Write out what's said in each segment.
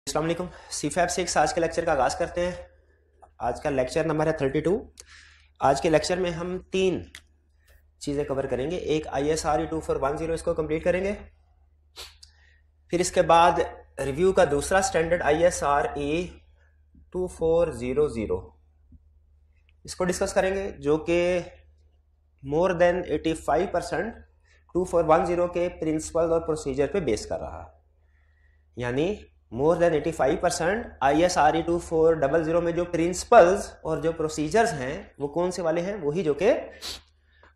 अस्सलाम वालेकुम। CFAP 6 आज के लेक्चर का आगाज़ करते हैं। आज का लेक्चर नंबर है 32। आज के लेक्चर में हम 3 चीज़ें कवर करेंगे। एक ISRE 2410 इसको कंप्लीट करेंगे, फिर इसके बाद रिव्यू का दूसरा स्टैंडर्ड ISRE 2400 इसको डिस्कस करेंगे, जो कि मोर देन 85% 2410 के प्रिंसिपल और प्रोसीजर पे बेस कर रहा है। यानी मोर देन 85% ISRE 2400 में जो प्रिंसिपल्स और जो प्रोसीजर्स हैं वो कौन से वाले हैं, वही जो कि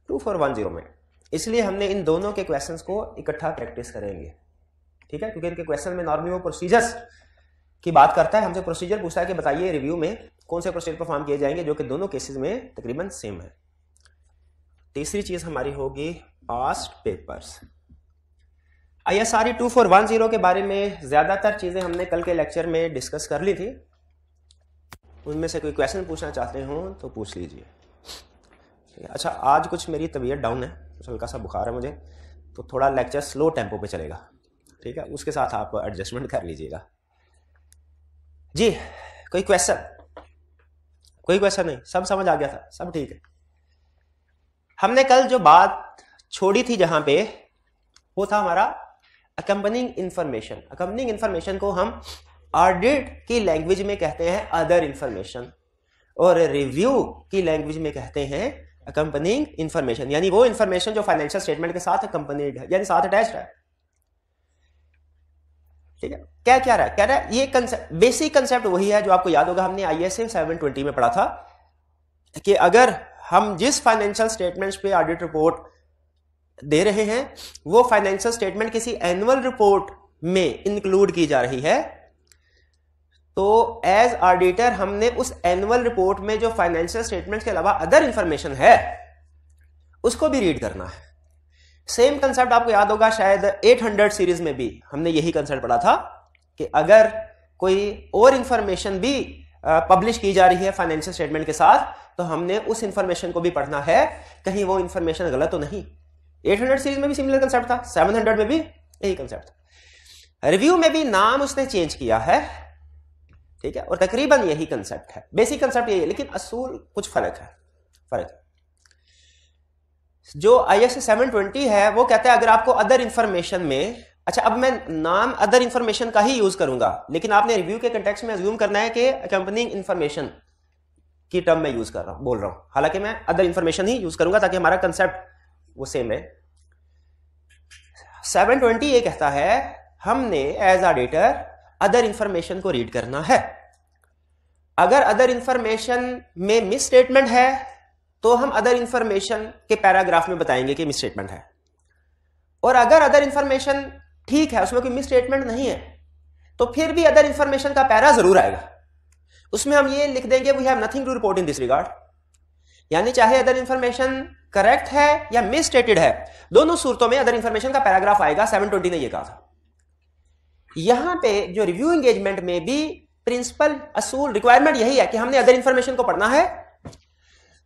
2410 में। इसलिए हमने इन दोनों के क्वेश्चंस को इकट्ठा प्रैक्टिस करेंगे, ठीक है, क्योंकि इनके क्वेश्चन में नॉर्मली वो प्रोसीजर्स की बात करता है। हमसे प्रोसीजर पूछता है कि बताइए रिव्यू में कौन से प्रोसीजर परफॉर्म किए जाएंगे, जो कि दोनों केसेस में तकरीबन सेम है। तीसरी चीज हमारी होगी पास्ट पेपर्स। ISRE 2410 के बारे में ज़्यादातर चीज़ें हमने कल के लेक्चर में डिस्कस कर ली थी। उनमें से कोई क्वेश्चन पूछना चाहते हो तो पूछ लीजिए। अच्छा, आज कुछ मेरी तबीयत डाउन है, कुछ हल्का सा बुखार है मुझे, तो थोड़ा लेक्चर स्लो टेम्पो पे चलेगा, ठीक है, उसके साथ आप एडजस्टमेंट कर लीजिएगा जी। कोई क्वेश्चन? कोई क्वेश्चन नहीं, सब समझ आ गया था, सब ठीक है। हमने कल जो बात छोड़ी थी जहां पे, वो था हमारा अकम्पनिंग इंफॉर्मेशन। अकम्पनिंग इंफॉर्मेशन को हम ऑडिट की लैंग्वेज में कहते हैं अदर इंफॉर्मेशन, और रिव्यू की लैंग्वेज में कहते हैं अकम्पनिंग इंफॉर्मेशन, यानी वो इंफॉर्मेशन जो फाइनेंशियल स्टेटमेंट के साथ अकम्पनीड है, यानी साथ अटैच्ड है, ठीक है। क्या कह रहा है? कह रहा है ये कंसेप्ट, बेसिक कंसेप्ट वही है जो आपको याद होगा, हमने ISA 720 में पढ़ा था कि अगर हम जिस फाइनेंशियल स्टेटमेंट्स पे ऑडिट रिपोर्ट दे रहे हैं वो फाइनेंशियल स्टेटमेंट किसी एनुअल रिपोर्ट में इंक्लूड की जा रही है, तो एज ऑडिटर हमने उस एनुअल रिपोर्ट में जो फाइनेंशियल स्टेटमेंट के अलावा अदर इंफॉर्मेशन है उसको भी रीड करना है। सेम कंसेप्ट आपको याद होगा, शायद 800 सीरीज में भी हमने यही कंसेप्ट पढ़ा था कि अगर कोई और इंफॉर्मेशन भी पब्लिश की जा रही है फाइनेंशियल स्टेटमेंट के साथ, तो हमने उस इंफॉर्मेशन को भी पढ़ना है, कहीं वो इंफॉर्मेशन गलत तो नहीं। 800 सीरीज में भी सिमिलर कंसेप्ट था, 700 में भी यही कंसेप्ट था। रिव्यू में भी नाम उसने चेंज किया है, ठीक है, और तकरीबन यही कंसेप्ट है, बेसिक कंसेप्ट यही है, लेकिन असूल कुछ फर्क है। जो ISA 720 है वो कहता है अगर आपको अदर इंफॉर्मेशन में, अच्छा अब मैं नाम अदर इंफॉर्मेशन का ही यूज करूंगा, लेकिन आपने रिव्यू के कंटेक्स्ट में अज्यूम करना है कि अकम्पनिंग इंफॉर्मेशन की टर्म में यूज कर रहा हूं, बोल रहा हूं, हालांकि मैं अदर इंफॉर्मेशन ही यूज करूंगा ताकि हमारा कंसेप्ट वो सेम है। 720 ये कहता है हमने एज ऑडिटर अदर इंफॉर्मेशन को रीड करना है। अगर अदर इंफॉर्मेशन में मिस स्टेटमेंट है तो हम अदर इंफॉर्मेशन के पैराग्राफ में बताएंगे कि मिस स्टेटमेंट है, और अगर अदर इंफॉर्मेशन ठीक है, उसमें कोई मिस स्टेटमेंट नहीं है, तो फिर भी अदर इंफॉर्मेशन का पैरा जरूर आएगा। उसमें हम ये लिख देंगे we have nothing to report in this regard, यानी चाहे अदर इंफॉर्मेशन करेक्ट है या मिस स्टेटेड है, दोनों सूरतों में अदर इंफॉर्मेशन का पैराग्राफ आएगा। 720 ने यह कहा था। यहां पे जो रिव्यू एंगेजमेंट में भी प्रिंसिपल असूल रिक्वायरमेंट यही है कि हमने अदर इंफॉर्मेशन को पढ़ना है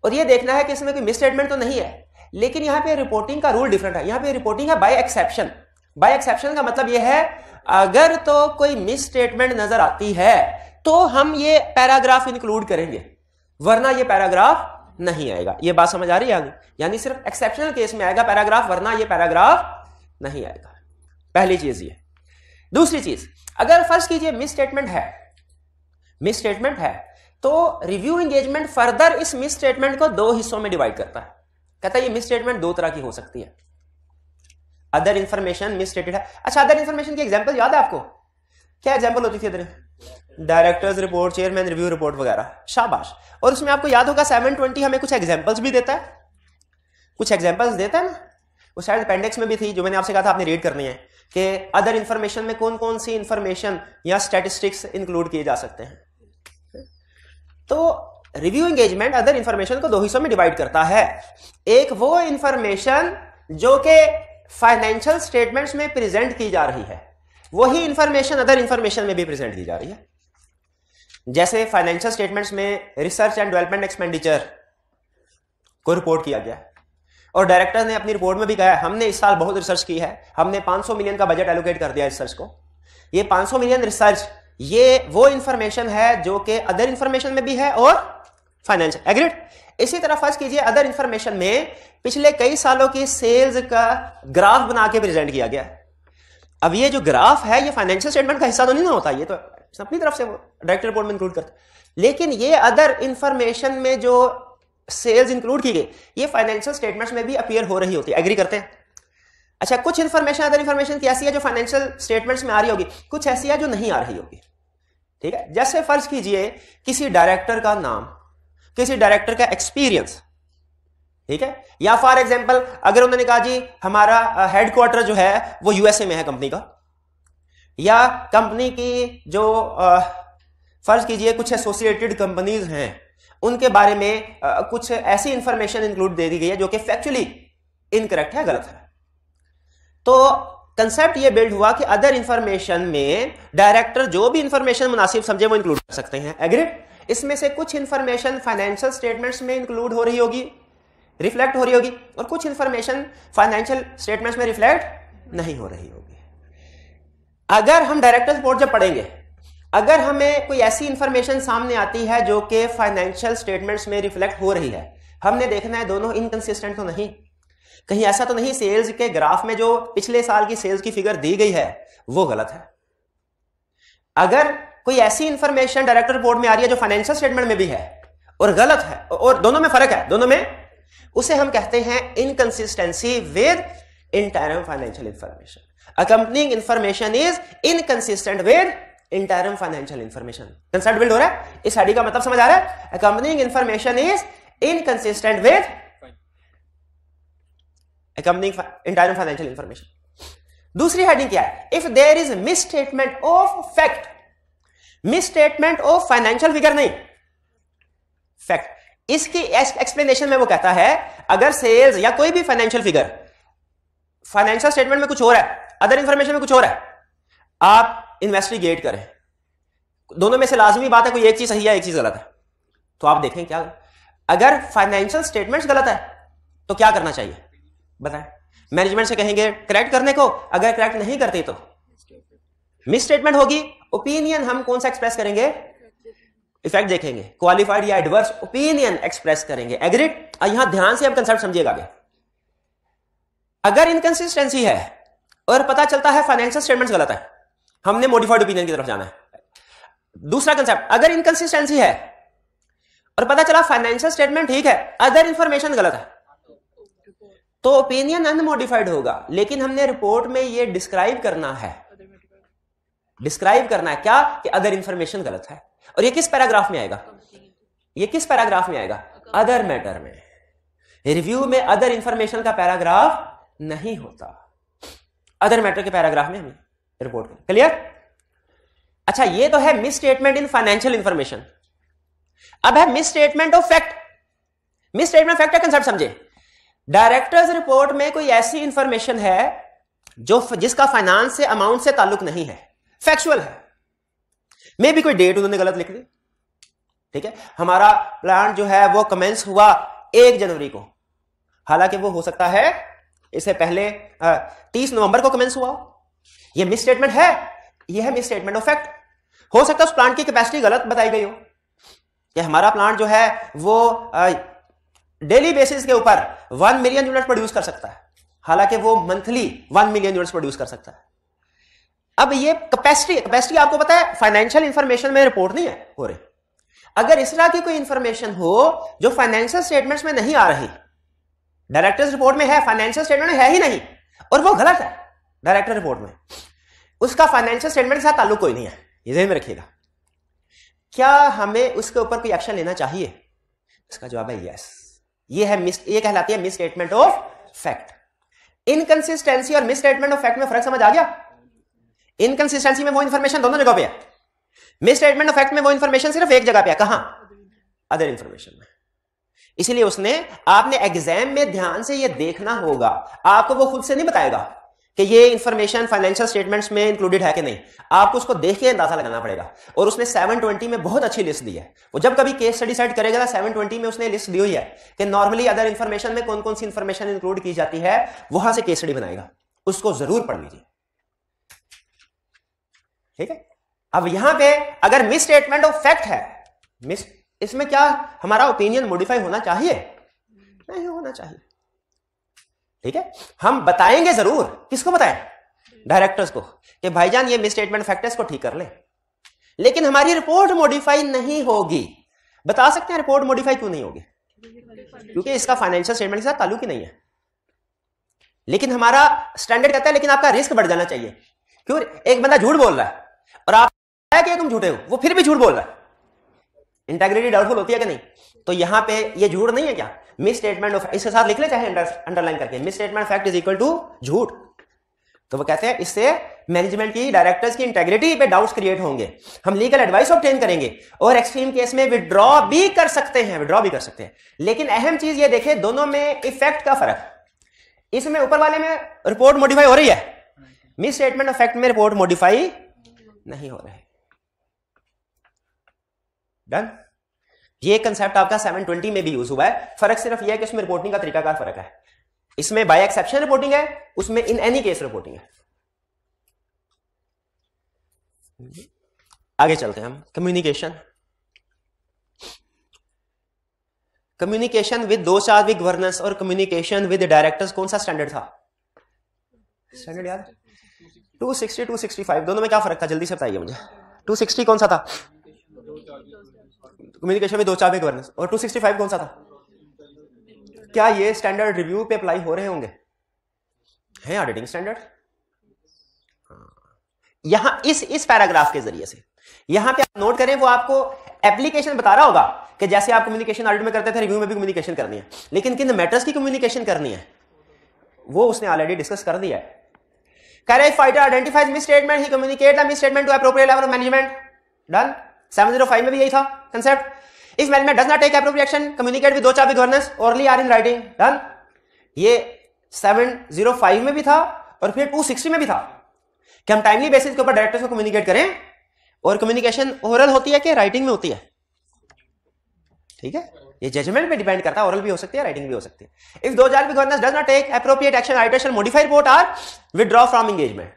और यह देखना है कि इसमें कोई मिस स्टेटमेंट तो नहीं है, लेकिन यहां पे रिपोर्टिंग का रूल डिफरेंट है। यहां पे रिपोर्टिंग है बाय एक्सेप्शन। बाय एक्सेप्शन का मतलब यह है अगर तो कोई मिस स्टेटमेंट नजर आती है तो हम ये पैराग्राफ इंक्लूड करेंगे, वरना ये पैराग्राफ नहीं आएगा। ये बात समझ आ रही है? यानी सिर्फ एक्सेप्शनल केस में आएगा पैराग्राफ, वरना ये पैराग्राफ नहीं आएगा। पहली चीज ये। दूसरी चीज, अगर फर्ज कीजिए मिस स्टेटमेंट है तो रिव्यू एंगेजमेंट फर्दर इस मिस स्टेटमेंट को 2 हिस्सों में डिवाइड करता है। कहता है ये मिस स्टेटमेंट 2 तरह की हो सकती है। अदर इंफॉर्मेशन मिस स्टेटेड है। अच्छा, अदर इंफॉर्मेशन की एग्जांपल याद है आपको? क्या एग्जांपल होती थी other? Directors report, chairman review report वगैरह। शाबाश। और उसमें आपको याद होगा 720 हमें कुछ एग्जांपल्स भी देता है, कुछ एग्जांपल्स देता है ना। वो शायद अपेंडिक्स में भी थी, जो मैंने आपसे कहा था आपने रीड करनी है, कि अदर इंफॉर्मेशन में कौन कौन सी इंफॉर्मेशन या स्टैटिस्टिक्स इंक्लूड किए जा सकते हैं। तो रिव्यू एंगेजमेंट अदर इंफॉर्मेशन को 2 हिस्सों में डिवाइड करता है। एक वो इंफॉर्मेशन जो कि फाइनेंशियल स्टेटमेंट्स में प्रेजेंट की जा रही है, वही इंफॉर्मेशन अदर इंफॉर्मेशन में भी प्रेजेंट की जा रही है। जैसे फाइनेंशियल स्टेटमेंट्स में रिसर्च एंड डेवलपमेंट एक्सपेंडिचर को रिपोर्ट किया गया, और डायरेक्टर ने अपनी रिपोर्ट में भी कहा हमने इस साल बहुत रिसर्च की है, हमने 500 मिलियन का बजट एलोकेट कर दिया रिसर्च को। ये 500 मिलियन रिसर्च ये वो इंफॉर्मेशन है जो कि अदर इंफॉर्मेशन में भी है और फाइनेंशियल। एग्रीड। इसी तरह फर्ज कीजिए अदर इंफॉर्मेशन में पिछले कई सालों की सेल्स का ग्राफ बना के प्रेजेंट किया गया। अब ये जो ग्राफ है ये फाइनेंशियल स्टेटमेंट का हिस्सा तो नहीं ना होता, ये तो अपनी तरफ से डायरेक्टर रिपोर्ट में इंक्लूड करते, लेकिन ये अदर इंफॉर्मेशन में जो सेल्स इंक्लूड की गई ये फाइनेंशियल स्टेटमेंट्स में भी अपीयर हो रही होती है। एग्री करते हैं? अच्छा, कुछ इंफॉर्मेशन अदर इंफॉर्मेशन की ऐसी है जो फाइनेंशियल स्टेटमेंट्स में आ रही होगी, कुछ ऐसी है जो नहीं आ रही होगी। ठीक है, जैसे फर्ज कीजिए किसी डायरेक्टर का नाम, किसी डायरेक्टर का एक्सपीरियंस, ठीक है, या फॉर एग्जांपल अगर उन्होंने कहा जी हमारा हेडक्वार्टर जो है वो यूएसए में है कंपनी का, या कंपनी की जो फर्ज कीजिए कुछ एसोसिएटेड कंपनीज हैं उनके बारे में कुछ ऐसी इंफॉर्मेशन इंक्लूड दे दी गई है जो कि फैक्चुअली इनकरेक्ट है, गलत है। तो कंसेप्ट ये बिल्ड हुआ कि अदर इंफॉर्मेशन में डायरेक्टर जो भी इंफॉर्मेशन मुनासिब समझे वो इंक्लूड कर सकते हैं। एग्रीड। इसमें से कुछ इंफॉर्मेशन फाइनेंशियल स्टेटमेंट्स में इंक्लूड हो रही होगी, रिफ्लेक्ट हो रही होगी, और कुछ इंफॉर्मेशन फाइनेंशियल स्टेटमेंट्स में रिफ्लेक्ट नहीं हो रही होगी। अगर हम डायरेक्टर रिपोर्ट जब पढ़ेंगे, अगर हमें कोई ऐसी इंफॉर्मेशन सामने आती है जो कि फाइनेंशियल स्टेटमेंट्स में रिफ्लेक्ट हो रही है, हमने देखना है दोनों इनकंसिस्टेंट तो नहीं, कहीं ऐसा तो नहीं सेल्स के ग्राफ में जो पिछले साल की सेल्स की फिगर दी गई है वो गलत है। अगर कोई ऐसी इंफॉर्मेशन डायरेक्टर रिपोर्ट में आ रही है जो फाइनेंशियल स्टेटमेंट में भी है और गलत है और दोनों में फर्क है, दोनों में, उसे हम कहते हैं inconsistency with interim financial information. Accompanying information is inconsistent with interim financial information. Concept build हो रहा है? इस आईडी का मतलब समझ आ रहा है? Accompanying information is inconsistent with accompanying interim financial information. दूसरी हेडिंग क्या है? If there is misstatement of fact, misstatement of financial figure नहीं, फैक्ट। इसकी एक्सप्लेनेशन में वो कहता है अगर सेल्स या कोई भी फाइनेंशियल फिगर फाइनेंशियल स्टेटमेंट में कुछ हो रहा है, अदर इंफॉर्मेशन में कुछ हो रहा है, आप इन्वेस्टिगेट करें, दोनों में से लाजमी बात है कोई एक चीज सही है एक चीज गलत है, तो आप देखें क्या, अगर फाइनेंशियल स्टेटमेंट्स गलत है तो क्या करना चाहिए बताएं? मैनेजमेंट से कहेंगे करेक्ट करने को, अगर करेक्ट नहीं करते तो मिस स्टेटमेंट होगी। ओपिनियन हम कौन सा एक्सप्रेस करेंगे? इफेक्ट देखेंगे, क्वालिफाइड या एडवर्स ओपिनियन एक्सप्रेस करेंगे। एग्रीड। यहां ध्यान से अब कंसेप्ट समझिएगा आगे। अगर इनकंसिस्टेंसी है और पता चलता है फाइनेंशियल स्टेटमेंट्स गलत है, हमने मॉडिफाइड ओपिनियन की तरफ जाना है। दूसरा कंसेप्ट, अगर इनकंसिस्टेंसी है और पता चला फाइनेंशियल स्टेटमेंट ठीक है, अदर इंफॉर्मेशन गलत है, तो ओपिनियन अनमॉडिफाइड होगा, लेकिन हमने रिपोर्ट में यह डिस्क्राइब करना है, डिस्क्राइब करना है क्या कि अदर इंफॉर्मेशन गलत है। और ये किस पैराग्राफ में आएगा? ये किस पैराग्राफ में आएगा? अदर मैटर में। रिव्यू में अदर इंफॉर्मेशन का पैराग्राफ नहीं होता, अदर मैटर के पैराग्राफ में हमें रिपोर्ट करें। क्लियर? अच्छा, ये तो है miss statement in financial information. अब है miss statement of fact. Miss statement fact का कंसेप्ट समझे। डायरेक्टर्स रिपोर्ट में कोई ऐसी इंफॉर्मेशन है जो जिसका फाइनेंस से अमाउंट से ताल्लुक नहीं है, फैक्चुअल है, मे भी कोई डेट उन्होंने गलत लिख दी, ठीक है, हमारा प्लांट जो है वो कमेंस हुआ 1 जनवरी को, हालांकि वो हो सकता है इससे पहले 30 नवंबर को कमेंस हुआ। ये मिस स्टेटमेंट है, ये है मिस स्टेटमेंट ऑफ फैक्ट। हो सकता है उस प्लांट की कैपेसिटी गलत बताई गई हो कि हमारा प्लांट जो है वो डेली बेसिस के ऊपर 1 मिलियन यूनिट प्रोड्यूस कर सकता है, हालांकि वो मंथली 1 मिलियन यूनिट प्रोड्यूस कर सकता है। अब ये कैपेसिटी आपको पता है फाइनेंशियल इंफॉर्मेशन में रिपोर्ट नहीं है हो रही। अगर इस तरह की कोई इंफॉर्मेशन हो जो फाइनेंशियल स्टेटमेंट्स में नहीं आ रही, डायरेक्टर्स रिपोर्ट में है, फाइनेंशियल स्टेटमेंट में है ही नहीं, और वो गलत है डायरेक्टर रिपोर्ट में, उसका फाइनेंशियल स्टेटमेंट के साथ ताल्लुक कोई नहीं है, ये ध्यान में रखिएगा। क्या हमें उसके ऊपर कोई एक्शन लेना चाहिए? इसका जवाब है यस। ये कहलाती है miss statement of fact. Inconsistency और मिस स्टेटमेंट ऑफ फैक्ट में फर्क समझ आ गया? इनकंसिस्टेंसी में वो इंफॉर्मेशन दोनों जगह पे है, मिस स्टेटमेंट ऑफ फैक्ट में वो इंफॉर्मेशन सिर्फ एक जगह पे है। कहां? अदर इंफॉर्मेशन में। इसीलिए आपने एग्जाम में ध्यान से ये देखना होगा, आपको वो खुद से नहीं बताएगा कि ये इंफॉर्मेशन फाइनेंशियल स्टेटमेंट्स में इंक्लूडेड है कि नहीं, आपको उसको देख के अंदाजा लगाना पड़ेगा। और उसने 720 में बहुत अच्छी लिस्ट दी है। वो जब कभी केस स्टडी सेट करेगा ना, 720 में उसने लिस्ट दी हुई है कि नॉर्मली अदर इंफॉर्मेशन में कौन कौन सी इंफॉर्मेशन इंक्लूड की जाती है, वहां से केस स्टडी बनाएगा, उसको जरूर पढ़ लीजिए, ठीक है। अब यहां पे अगर मिस स्टेटमेंट ऑफ फैक्ट है, मिस, इसमें क्या हमारा ओपिनियन मॉडिफाई होना चाहिए? नहीं होना चाहिए। ठीक है, हम बताएंगे जरूर। किसको बताएं? डायरेक्टर्स को, कि भाईजान ये मिस स्टेटमेंट फैक्ट है, इसको ठीक कर ले। लेकिन हमारी रिपोर्ट मॉडिफाई नहीं होगी। बता सकते हैं रिपोर्ट मॉडिफाई क्यों नहीं होगी? क्योंकि इसका फाइनेंशियल स्टेटमेंट के साथ ताल्लुक ही नहीं है। लेकिन हमारा स्टैंडर्ड कहता है लेकिन आपका रिस्क बढ़ जाना चाहिए। क्यों? एक बंदा झूठ बोल रहा है और आप कि तुम झूठे हो, वो फिर भी झूठ बोल रहा है, इंटेग्रिटी डाउटफुल होती है कि नहीं? तो यहां पे ये झूठ नहीं है क्या? मिस स्टेटमेंट ऑफ, इसके साथ लिख ले चाहे अंडरलाइन करके, misstatement fact is equal to झूठ। तो वो कहते हैं इससे मैनेजमेंट की, डायरेक्टर्स की इंटेग्रिटी पे डाउट्स क्रिएट होंगे, हम लीगल एडवाइस ऑब्टेन करेंगे और एक्सट्रीम केस में विड्रॉ भी कर सकते हैं। लेकिन अहम चीज ये देखें, दोनों में इफेक्ट का फर्क। इसमें ऊपर वाले में रिपोर्ट मॉडिफाई हो रही है, मिस स्टेटमेंट ऑफ फैक्ट में रिपोर्ट मॉडिफाई नहीं हो रहा है। डन। ये कंसेप्ट आपका 720 में भी यूज हुआ है। फर्क सिर्फ यह है कि उसमें रिपोर्टिंग का तरीका का फर्क है। इसमें बाय एक्सेप्शन रिपोर्टिंग है, उसमें इन एनी केस रिपोर्टिंग है। आगे चलते हैं हम। Communication with those charged with governance और कम्युनिकेशन विद डायरेक्टर्स, कौन सा स्टैंडर्ड था? स्टैंडर्ड याद? 260, 265, दोनों में क्या फर्क था? जल्दी से बताइए मुझे। 260 कौन सा था? Communication with those charged with governance. और 265 कौन सा था? क्या ये स्टैंडर्ड रिव्यू पे अप्लाई हो रहे होंगे? हैं ऑडिटिंग स्टैंडर्ड? यहां इस पैराग्राफ के जरिए से यहां पे आप नोट करें, वो आपको एप्लीकेशन बता रहा होगा कि जैसे आप कम्युनिकेशन ऑडिट में करते थे, रिव्यू में भी कम्युनिकेशन करनी है। लेकिन किन मैटर्स की कम्युनिकेशन करनी है वो उसने ऑलरेडी डिस्कस कर दिया है। कह रहे fighter identifies misstatement, he communicate the misstatement to appropriate level of management. Done. 705 में भी यही था concept. If management does not take appropriate action, communicate with those charged with governance orally or in writing. Done. ये 705 में भी था और फिर 260 में भी था कि हम टाइमली बेसिस के ऊपर डायरेक्टर्स को कम्युनिकेट करें। और कम्युनिकेशन ओरल होती है कि राइटिंग में होती है? ठीक है, ये जजमेंट पे डिपेंड करता है, ओरल भी हो सकती है, राइटिंग भी हो सकती है। If those charged governance does not take appropriate action, auditor shall modify report or withdraw from engagement.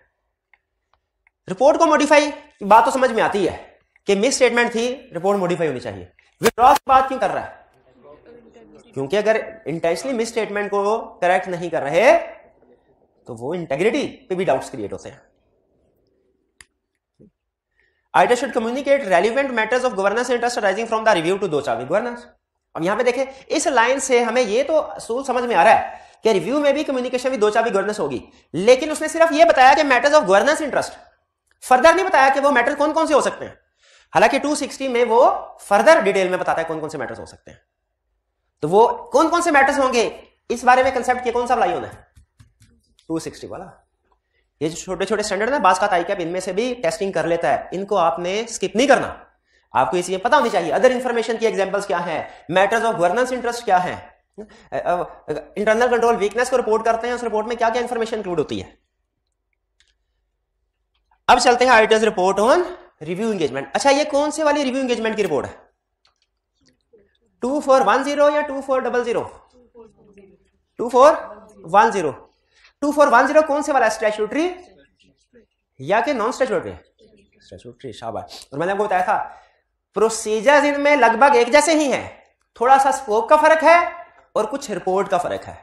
Report को मॉडिफाई, बात तो समझ में आती है कि मिस स्टेटमेंट थी, रिपोर्ट मॉडिफाई होनी चाहिए। विथड्रॉ की बात क्यों कर रहा है? क्योंकि अगर इंटेंशनली मिस स्टेटमेंट को करेक्ट नहीं कर रहे तो वो इंटेग्रिटी पे भी डाउट्स क्रिएट होते हैं। Auditor should communicate relevant matters of governance interest arising from the review to दो चार गवर्नेंस। अब यहां पे देखें, इस लाइन से हमें ये तो असूल समझ में आ रहा है कि रिव्यू में भी कम्युनिकेशन भी दो चार गवर्नेंस होगी। लेकिन उसने सिर्फ ये बताया कि matters of governance interest, further नहीं बताया कि वो मैटर कौन कौन से हो सकते हैं। हालांकि 260 में वो फर्दर डिटेल में बताता है कौन कौन से मैटर्स हो सकते हैं। तो वो कौन कौन से मैटर्स होंगे इस बारे में कंसेप्ट के कौन सा अप्लाई होना है? 260 वाला। ये जो छोटे छोटे स्टैंडर्ड है, बास का ताई कैप इनमें से भी टेस्टिंग कर लेता है, इनको आपने स्किप नहीं करना। आपको इसलिए पता होनी चाहिए अदर इंफॉर्मेशन की एग्जांपल्स क्या है, मैटर्स ऑफ गवर्नेंस इंटरेस्ट क्या है, इंटरनल कंट्रोल वीकनेस को रिपोर्ट करते हैं, उस रिपोर्ट में क्या क्या इंफॉर्मेशन इंक्लूड होती है। अब चलते हैं auditors report on review engagement. अच्छा, ये कौन से वाली रिव्यू एंगेजमेंट की रिपोर्ट है? 2410 या 2400? 2410। 2410 कौन से वाला? स्टैट्यूटरी या कि नॉन स्टैट्यूटरी? स्टैट्यूटरी, शाबाश। और मैंने आपको बताया था प्रोसीजर्स इनमें लगभग एक जैसे ही हैं, थोड़ा सा स्कोप का फर्क है और कुछ रिपोर्ट का फर्क है।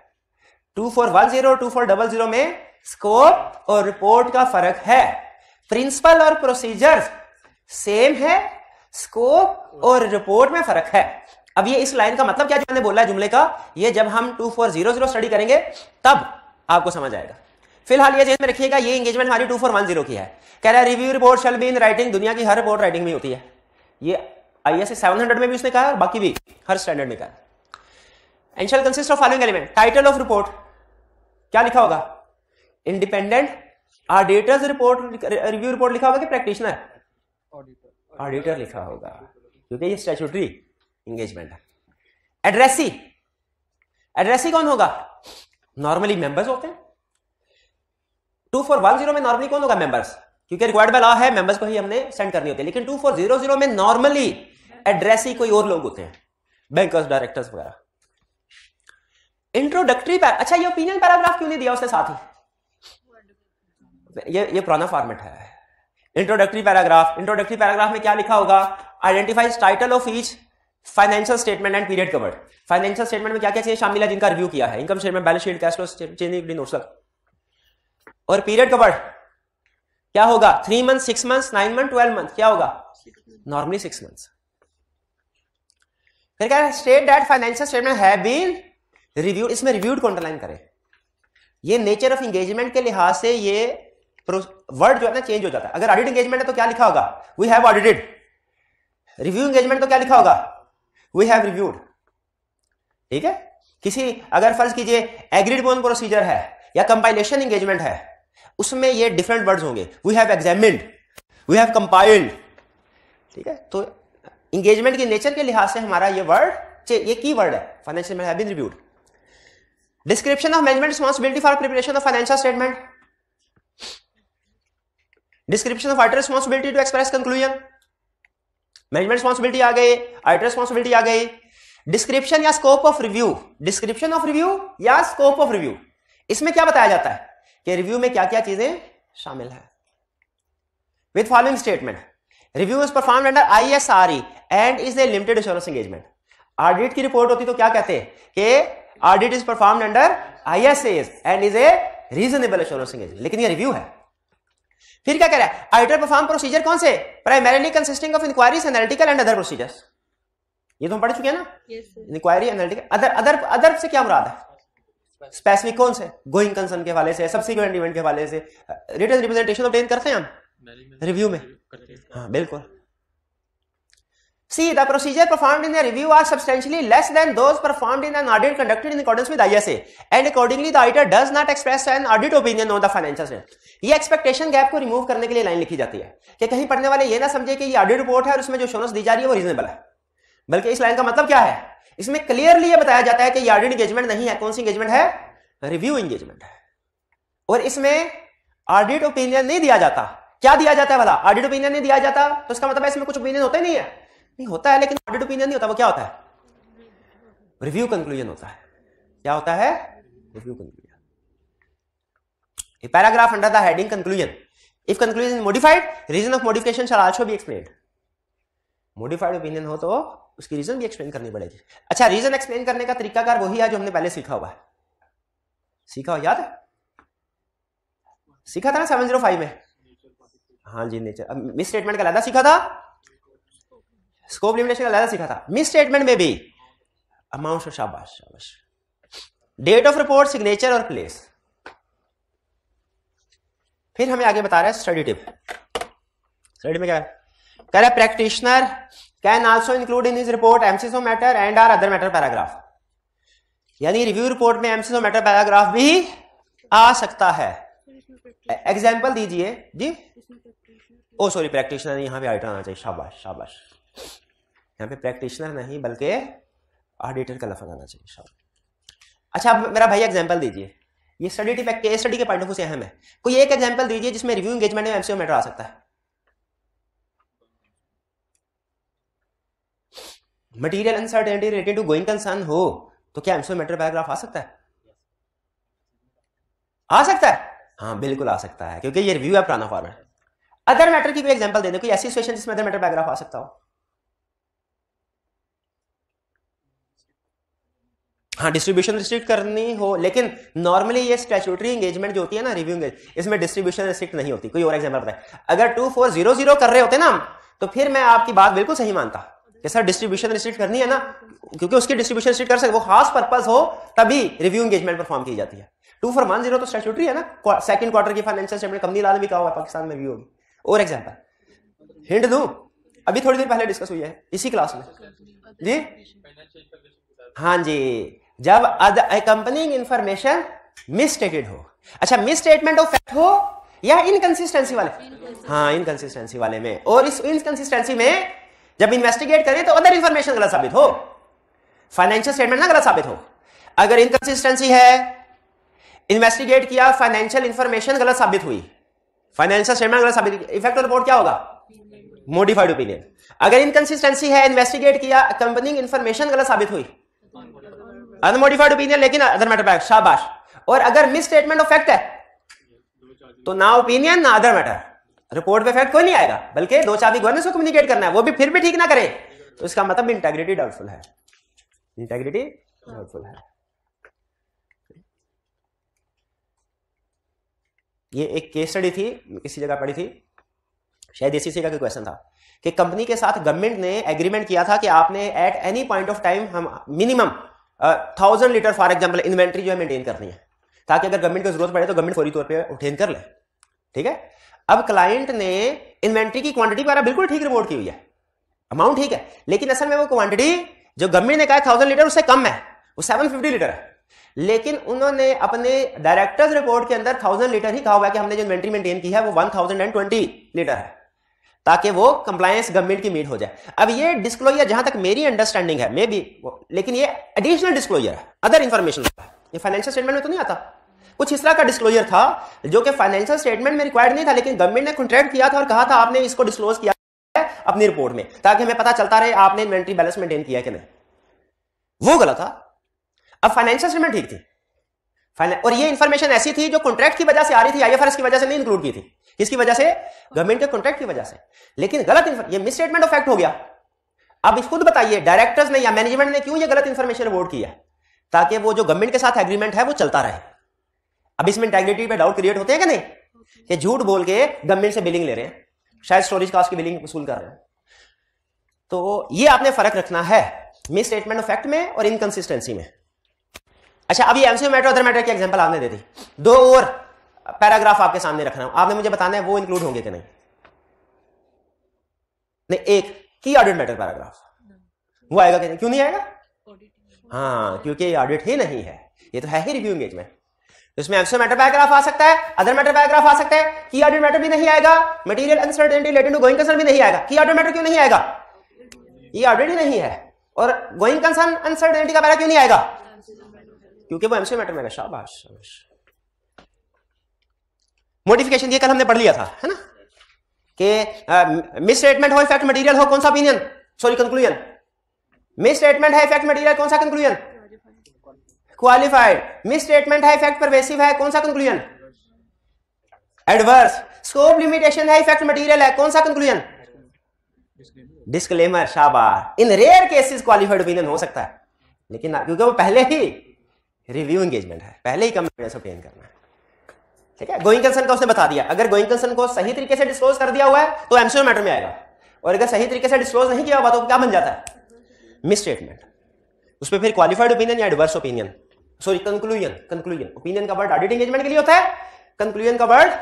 2410 और 2400 में स्कोप और रिपोर्ट का फर्क है। प्रिंसिपल और प्रोसीजर्स सेम है, स्कोप और रिपोर्ट में फर्क है। अब ये इस लाइन का मतलब क्या जो मैंने बोला है जुमले का, ये जब हम 2400 स्टडी करेंगे तब आपको समझ आएगा। फिलहाल ये जेहन में रखिएगा, ये एंगेजमेंट हमारी 2410 की है। कह रहा है review report shall be in writing. दुनिया की हर रिपोर्ट राइटिंग में होती है। ये IAS 700 में भी उसने कहा और बाकी भी हर स्टैंडर्ड में कहा। And shall consist of following element. Title of report क्या लिखा होगा? Independent auditors report, review report लिखा होगा कि प्रैक्टिशनर? ऑडिटर लिखा होगा, क्योंकि ये स्टैट्यूटरी एंगेजमेंट है। एड्रेसी, एड्रेसी कौन होगा? नॉर्मली मेंबर्स होते हैं। 2410 में नॉर्मली कौन होगा? मेंबर्स, क्योंकि रिक्वायर्ड बाय लॉ है मेंबर्स को ही हमने सेंड करनी होती है। लेकिन 2400 में नॉर्मली एड्रेसी कोई और लोग होते हैं, बैंकर्स, डायरेक्टर्स वगैरह। इंट्रोडक्टरी अच्छा, ये ओपिनियन पैराग्राफ क्यों नहीं दिया उसने साथ ही? ये पुराना फॉर्मेट है। इंट्रोडक्टरी पैराग्राफ, इंट्रोडक्टरी पैराग्राफ में क्या लिखा होगा? Identifies title of each financial statement and period covered. Financial statement में क्या क्या चीजें शामिल है जिनका रिव्यू किया है? Income statement, balance sheet, cash flow, changing notes. और पीरियड कवर्ड क्या होगा? 3 मंथ, 6 मंथ, 9 मंथ, 12 मंथ, क्या होगा? Normally 6 months. फिर क्या है? State that financial statement have been reviewed, इसमें रिव्यूड को अंडरलाइन करें। ये नेचर ऑफ एंगेजमेंट के लिहाज से ये वर्ड जो है ना चेंज हो जाता है। अगर ऑडिट एंगेजमेंट है तो क्या लिखा होगा? We have audited. Review engagement तो क्या लिखा होगा? We have reviewed. ठीक है। किसी अगर फर्ज कीजिए एग्रीड अपॉन प्रोसीजर है या कंपाइलेशन एंगेजमेंट है, उसमें ये डिफरेंट वर्ड्स होंगे। We have examined, we have compiled. ठीक है। तो एंगेजमेंट के नेचर के लिहाज से हमारा ये वर्ड, ये की वर्ड है, financial have been reviewed. Description of management responsibility for preparation of financial statement, description of auditor responsibility to express conclusion. Management responsibility आ गई, ऑडिटर रिस्पांसिबिलिटी आ गई। डिस्क्रिप्शन या scope of review, description of review या scope of review, इसमें क्या बताया जाता है कि रिव्यू में क्या क्या चीजें शामिल है। With following statement, review is performed under ISRE and is a limited assurance engagement. Audit की रिपोर्ट होती तो क्या कहते हैं कि audit is performed under ISAs and is a reasonable assurance engagement, लेकिन ये रिव्यू है। फिर क्या कह रहा है? ऑडिटर परफॉर्म प्रोसीजर कौन से? Primarily consisting of inquiries, analytical and other procedures. ये तो हम पढ़ चुके हैं ना, इंक्वायरी, एनालिटिकल, अदर से क्या मुराद है? स्पेसिफिक कौन से? गोइंग कंसर्न के हवाले से, सब्सिक्वेंट इवेंट के हवाले से। रिटन रिप्रेजेंटेशन ऑब्टेन करते हैं हम रिव्यू में। हाँ बिल्कुल। See, the procedure performed in a review are substantially less than those performed in an audit conducted in accordance with ISA, and accordingly the auditor does not express an audit opinion on the financial statement. ये expectation gap को remove करने के लिए line लिखी जाती है कि कहीं पढ़ने वाले ये ना समझे कि ये ऑडिट रिपोर्ट है और उसमें जो एश्योरेंस दी जा रही है वो रीजनेबल है, बल्कि इस लाइन का मतलब क्या है? इसमें क्लियरली ये बताया जाता है कि ये ऑडिट एंगेजमेंट नहीं है। कौन सी एंगेजमेंट है? रिव्यू एंगेजमेंट है। और इसमें ऑडिट ओपिनियन नहीं दिया जाता। क्या दिया जाता है भला? ऑडिट ओपिनियन नहीं दिया जाता तो इसका मतलब है इसमें कुछ ओपिनियन होता ही नहीं है? नहीं होता है, लेकिन ऑडिट ओपिनियन नहीं होता। वो क्या होता है? रिव्यू कंक्लूजन होता है। क्या होता है? Review conclusion. A paragraph under the heading conclusion, if conclusion modified, reason of modification shall also be explained. Modified opinion हो तो उसकी रीजन भी एक्सप्लेन करनी पड़ेगी। अच्छा, रीजन एक्सप्लेन करने का तरीकाकार वही है जो हमने पहले सीखा हुआ है। सीखा हो, याद है? सीखा था ना 705 में? हाँ जी, नेचर। मिस स्टेटमेंट का अलग सीखा था, स्कोप लिमिटेशन का अलग सीखा था। मिस स्टेटमेंट में भी अमाउंट, शाबाश शाबाश, डेट ऑफ रिपोर्ट, सिग्नेचर और प्लेस। फिर हमें आगे बता रहा है स्टडी टिप। स्टडी में क्या है? कह रहा है practitioner can also include in his report emphasis of matter and or other matter paragraph. यानी रिव्यू रिपोर्ट में एमसीएस ऑफ मैटर पैराग्राफ भी आ सकता है। एग्जाम्पल दीजिए जी। ओ सॉरी, प्रैक्टिशनर यहाँ पे ऑडिटर आना चाहिए। शाबाश शाबाश, यहाँ पे प्रैक्टिशनर नहीं बल्कि ऑडिटर का लफ्ज आना चाहिए। शाबाश। अच्छा, अब मेरा भाई एग्जाम्पल दीजिए। ये स्टडी टिप केस स्टडी के पॉइंट ऑफ व्यू से अहम है। कोई एक एग्जाम्पल दीजिए जिसमें रिव्यू एंगेजमेंट में एमसीएस मैटर आ सकता है। Material uncertainty related to going concern हो तो क्या एमसीएस मैटर पैराग्राफ आ सकता है? आ सकता है, हाँ बिल्कुल आ सकता है, क्योंकि ये रिव्यू है पुराना फॉर्मेट। अदर मैटर की कोई एग्जांपल दे दो, कोई ऐसी सिचुएशन जिसमें अदर मैटर पैराग्राफ आ सकता हो। हाँ, डिस्ट्रीब्यूशन रिस्ट्रिक्ट करनी हो, लेकिन नॉर्मली ये स्टैट्यूटरी एंगेजमेंट जो होती है ना, रिव्यू एंगेज, इसमें डिस्ट्रीब्यूशन रिस्ट्रिक्ट नहीं होती। कोई और एग्जांपल बताए। अगर 2400 कर रहे होते ना तो फिर मैं आपकी बात बिल्कुल सही मानता कि सर डिस्ट्रीब्यूशन रिस्ट्रिक्ट करनी है ना, क्योंकि उसकी डिस्ट्रीब्यूशन रिस्ट्रिक्ट कर सकते, वो खास पर्पस हो तभी रिव्यू एंगेजमेंट परफॉर्म की जाती है। 2410 तो स्टैट्यूटरी है ना, सेकंड क्वार्टर की फाइनेंशियल स्टेटमेंट कंपनी लाल भी कहा हुआ है पाकिस्तान में रिव्यू होगी। और एग्जांपल हिंट दूं, अभी थोड़ी देर पहले डिस्कस हुई है इसी क्लास में जी। हाँ जी, जब अकम्पनिंग इंफॉर्मेशन मिसस्टेटेड हो। अच्छा, मिसस्टेटमेंट ऑफ फैक्ट हो या इनकंसिस्टेंसी वाले? हाँ, इनकंसिस्टेंसी वाले में। और इस इनकंसिस्टेंसी में जब इन्वेस्टिगेट करें तो अदर इंफॉर्मेशन गलत साबित हो, फाइनेंशियल स्टेटमेंट ना गलत साबित हो। अगर इनकंसिस्टेंसी है, इन्वेस्टिगेट किया, फाइनेंशियल इंफॉर्मेशन गलत साबित हुई, फाइनेंशियल स्टेटमेंट गलत साबित, इफेक्ट ऑफ रिपोर्ट क्या होगा? Modified opinion. अगर इनकंसिस्टेंसी है, इन्वेस्टिगेट किया, अकम्पनिंग इंफॉर्मेशन गलत साबित हुई, अनमॉडिफाइड ओपिनियन लेकिन अदर मैटर बैक, शाबाश। और अगर मिस स्टेटमेंट ऑफ फैक्ट है तो ना ओपिनियन ना अदर मैटर, रिपोर्ट पे इफेक्ट कोई नहीं आएगा, बल्कि दो चाबी गवर्नेंस को कम्युनिकेट करना है, वो भी फिर भी ठीक ना करे तो इसका मतलब इंटेग्रिटी डाउटफुल है, इंटेग्रिटी डाउटफुल है। ये एक केस स्टडी थी, किसी जगह पढ़ी थी, शायद एससीसी का क्वेश्चन था कि कंपनी के साथ गवर्नमेंट ने एग्रीमेंट किया था कि आपने at any point of time हम minimum 1000 litre for example inventory जो है मेंटेन करनी है, ताकि अगर गवर्नमेंट को जरूरत पड़े तो गवर्नमेंट फौरी तौर पे ऑब्टेन कर ले। ठीक है, अब क्लाइंट ने इन्वेंट्री की क्वांटिटी वगैरह बिल्कुल ठीक रिपोर्ट की हुई है, अमाउंट ठीक है, लेकिन असल में वो क्वांटिटी जो गवर्नमेंट ने कहा 1000 लीटर उससे कम है, वो 750 लीटर है, लेकिन उन्होंने अपने डायरेक्टर्स रिपोर्ट के अंदर 1000 लीटर ही कहा हुआ है कि हमने जो इन्वेंट्री मेंटेन की है वो 1020 लीटर है, ताकि वो कंप्लायंस गवर्नमेंट की मीट हो जाए। अब ये डिस्क्लोजर जहां तक मेरी अंडरस्टैंडिंग है, मे बी, लेकिन ये एडिशनल डिस्क्लोजर है, अदर इंफॉर्मेशन, ये फाइनेंशियल स्टेटमेंट में तो नहीं आता। कुछ इस तरह का डिस्क्लोजर था जो कि फाइनेंशियल स्टेटमेंट में रिक्वायर्ड नहीं था, लेकिन गवर्नमेंट ने कॉन्ट्रैक्ट किया था और कहा था आपने इसको डिस्क्लोज किया है अपनी रिपोर्ट में, ताकि हमें पता चलता रहे आपने इन्वेंट्री बैलेंस मेंटेन किया कि नहीं। वो गलत था। अब फाइनेंशियल स्टेटमेंट ठीक थी, और ये इंफॉर्मेशन ऐसी थी जो कॉन्ट्रैक्ट की वजह से आ रही थी, आईएफआरएस की वजह से नहीं इंक्लूड की थी। किसकी वजह से? गवर्नमेंट के कॉन्ट्रैक्ट की वजह से। लेकिन गलत, ये मिसस्टेटमेंट ऑफ फैक्ट हो गया। अब खुद बताइए डायरेक्टर्स ने या मैनेजमेंट ने क्यों ये गलत इंफॉर्मेशन रिपोर्ट की है? ताकि वो जो गवर्नमेंट के साथ एग्रीमेंट है वो चलता रहे। अब इसमें इंटेग्रिटी पे डाउट क्रिएट होते हैं कि नहीं, कि झूठ बोल के गवर्नमेंट से बिलिंग ले रहे हैं, शायद स्टोरेज कास्ट की बिलिंग वसूल कर रहे हैं। तो ये आपने फर्क रखना है मिस स्टेटमेंट ऑफ फैक्ट में और इनकंसिस्टेंसी में। अच्छा, अभी एमसीक्यू मैटर अदर मैटर की एग्जांपल आपने दे दी, दो और पैराग्राफ आपके सामने रखना है, आपने मुझे बताना है वो इंक्लूड होंगे कि नहीं। नहीं, एक की ऑडिट मैटर पैराग्राफ वो आएगा कि नहीं? क्यों नहीं आएगा? हाँ, क्योंकि ये ऑडिट ही नहीं है, ये तो है ही रिव्यू एंगेजमेंट। तो इसमें एमसीक्यू मैटर पैराग्राफ आ सकता है, अदर मैटर पैराग्राफ आ सकता है, की ऑडिट मैटर भी नहीं आएगा, material uncertainty related to going concern भी नहीं आएगा। की ऑडिट मैटर क्यों नहीं आएगा? ये ऑडिट ही नहीं है। और गोइंग कंसर्न अनसर्टेनिटी का पैरा क्यों नहीं आएगा? क्योंकि वो एमसीक्यू मैटर में है। शाबाश शाबाश। मॉडिफिकेशन ये कल हमने पढ़ लिया था, है ना, कि मिस स्टेटमेंट हो इफेक्ट मटेरियल हो कौन सा opinion, sorry conclusion. Miss statement है इफेक्ट मटेरियल कौन सा कंक्लूजन? क्वालिफाइड। मिस स्टेटमेंट है इफेक्ट परवेसिव है कौन सा कंक्लूजन? एडवर्स। स्कोप लिमिटेशन है इफेक्ट मटेरियल है कौन सा कंक्लूजन? डिस्क्लेमर। शाबाश। इन रेयर केसेस क्वालिफाइड ओपिनियन हो सकता है, लेकिन क्योंकि वो पहले ही रिव्यू एंगेजमेंट है, पहले ही कंप्लेंट्स ऑब्टेन करना है। ठीक है, गोइंग कंसर्न का उसने बता दिया, अगर गोइंग कंसर्न को सही तरीके से डिस्क्लोज कर दिया हुआ है तो एमसीक्यू मैटर में आएगा, और अगर सही तरीके से डिस्क्लोज नहीं किया हुआ तो क्या बन जाता है? Miss statement. उस पर फिर क्वालिफाइड ओपिनियन या adverse opinion, sorry conclusion. Conclusion, opinion का वर्ड ऑडिट एंगेजमेंट के लिए होता है, कंक्लूजन का वर्ड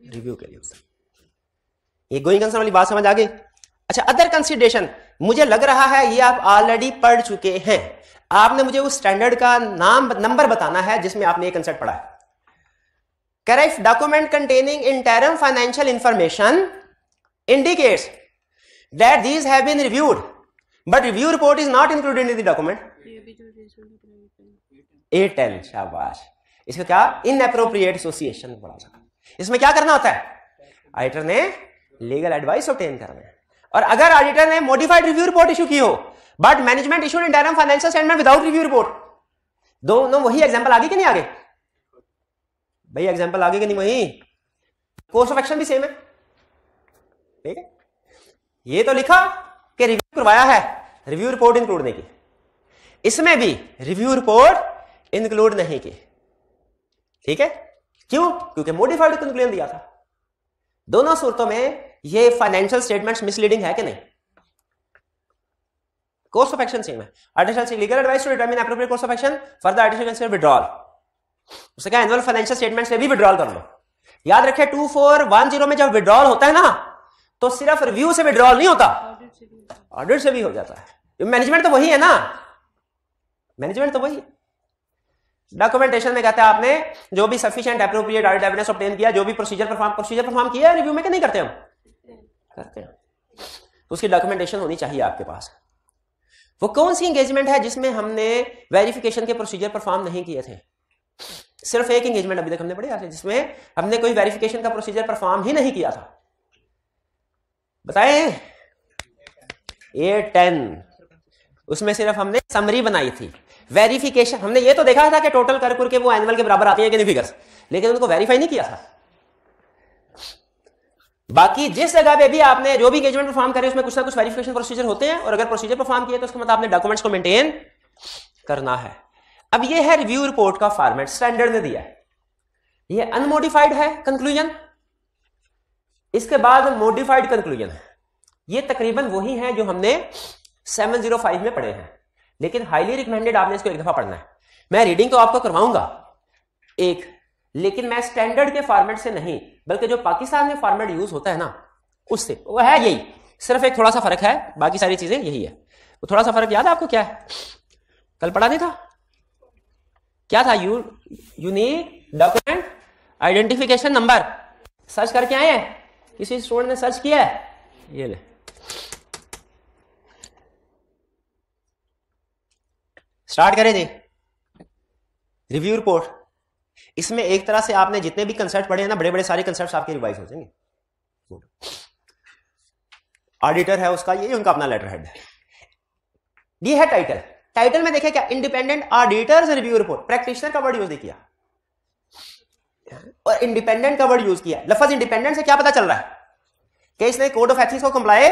रिव्यू के लिए होता है। ये गोइंग कंसर्न वाली बात समझ आ गई? अच्छा, अदर कंसिडरेशन, मुझे लग रहा है ये आप ऑलरेडी पढ़ चुके हैं। आपने मुझे उस स्टैंडर्ड का नाम नंबर बताना है जिसमें आपने ये कंसेप्ट पढ़ा है। Correct document containing interim financial information indicates that these have been reviewed but review report is not included in the document. 810। शाबाश। इसका क्या? इनएप्रोप्रिएट एसोसिएशन पढ़ा था। इसमें क्या करना होता है? ऑडिटर ने लीगल एडवाइस ऑब्टेन करना है, और अगर ऑडिटर ने मॉडिफाइड रिव्यू रिपोर्ट इशू की हो but management issued interim financial statement without review report, दोनों वही एग्जांपल आगे कि नहीं आगे? भाई एग्जांपल आगे कि नहीं? वही कोर्स ऑफ एक्शन भी सेम है। ठीक है, ये तो लिखा कि रिव्यू करवाया है, रिव्यू रिपोर्ट इंक्लूड नहीं की, इसमें भी रिव्यू रिपोर्ट इंक्लूड नहीं की। ठीक है, क्यों? क्योंकि मॉडिफाइड कंक्लूजन दिया था। दोनों सूरतों में ये फाइनेंशियल स्टेटमेंट्स मिसलीडिंग है कि नहीं? कोर्स ऑफ एक्शन सेम है। ऑडिटर से legal advice to determine appropriate course of action, further auditor can withdrawal. उसने कहा एनुअल फाइनेंशियल स्टेटमेंट से भी विड्रॉल कर लो। याद रखें 2410 में जब विड्रॉल होता है ना, तो सिर्फ रिव्यू से विड्रॉल नहीं होता, ऑडिट से भी हो जाता है। मैनेजमेंट तो वही है ना, मैनेजमेंट तो वही है। डॉक्यूमेंटेशन में कहते हैं आपने जो भी sufficient appropriate audit evidence obtain किया, जो भी प्रोसीजर परफॉर्म किया है, रिव्यू में क्या नहीं करते हम? करते हैं। तो उसकी डॉक्यूमेंटेशन होनी चाहिए आपके पास। वो कौन सी एंगेजमेंट है जिसमें हमने वेरिफिकेशन के प्रोसीजर परफॉर्म नहीं किए थे? सिर्फ एक एंगेजमेंट अभी तक हमने पढ़ी है जिसमें हमने कोई वेरिफिकेशन का प्रोसीजर परफॉर्म ही नहीं किया था। बताएं? 810। उसमें सिर्फ हमने समरी बनाई थी। वेरिफिकेशन हमने ये तो देखा था कि टोटल कर के वो एनुअल के बराबर आती है कि नहीं फिगर्स, लेकिन उनको वेरीफाई नहीं किया था। बाकी जिस जगह पे भी आपने जो भी एंगेजमेंट परफॉर्म करे उसमें कुछ ना कुछ वेरिफिकेशन प्रोसीजर होते हैं, और अगर प्रोसीजर परफॉर्म किए तो उसका मतलब आपने डॉक्यूमेंट्स को मेंटेन करना है। अब ये है रिव्यू रिपोर्ट का फॉर्मेट, स्टैंडर्ड ने दिया है, ये अनमोडिफाइड है कंक्लूजन, इसके बाद मॉडिफाइड कंक्लूजन है। ये तकरीबन वही है जो हमने 705 में पढ़े हैं, लेकिन हाईली रिकमेंडेड आपने इसको एक दफा पढ़ना है। मैं रीडिंग तो आपको करवाऊंगा एक, लेकिन मैं स्टैंडर्ड के फॉर्मेट से नहीं, बल्कि जो पाकिस्तान में फॉर्मेट यूज होता है ना उससे, वो है यही, सिर्फ एक थोड़ा सा फर्क है, बाकी सारी चीजें यही है। वो थोड़ा सा फर्क याद है आपको क्या है? कल पढ़ा नहीं था? क्या था? Unique document identification number. Search करके आए हैं? किसी स्टूडेंट ने सर्च किया है? ये ले, स्टार्ट करें जी। रिव्यू रिपोर्ट, इसमें एक तरह से आपने जितने भी कंसेप्ट पढ़े हैं ना, बड़े बड़े सारे कंसेप्ट आपके रिवाइज हो जाएंगे। ऑडिटर है उसका, ये उनका अपना लेटर हेड है। ये है टाइटल। टाइटल में देखे क्या? Independent auditors review report. Practitioner का वर्ड यूज नहीं किया और इंडिपेंडेंट का वर्ड यूज किया। लफ्ज इंडिपेंडेंट से क्या पता चल रहा है कि इसने कोड ऑफ एथिक्स को कंप्लाई,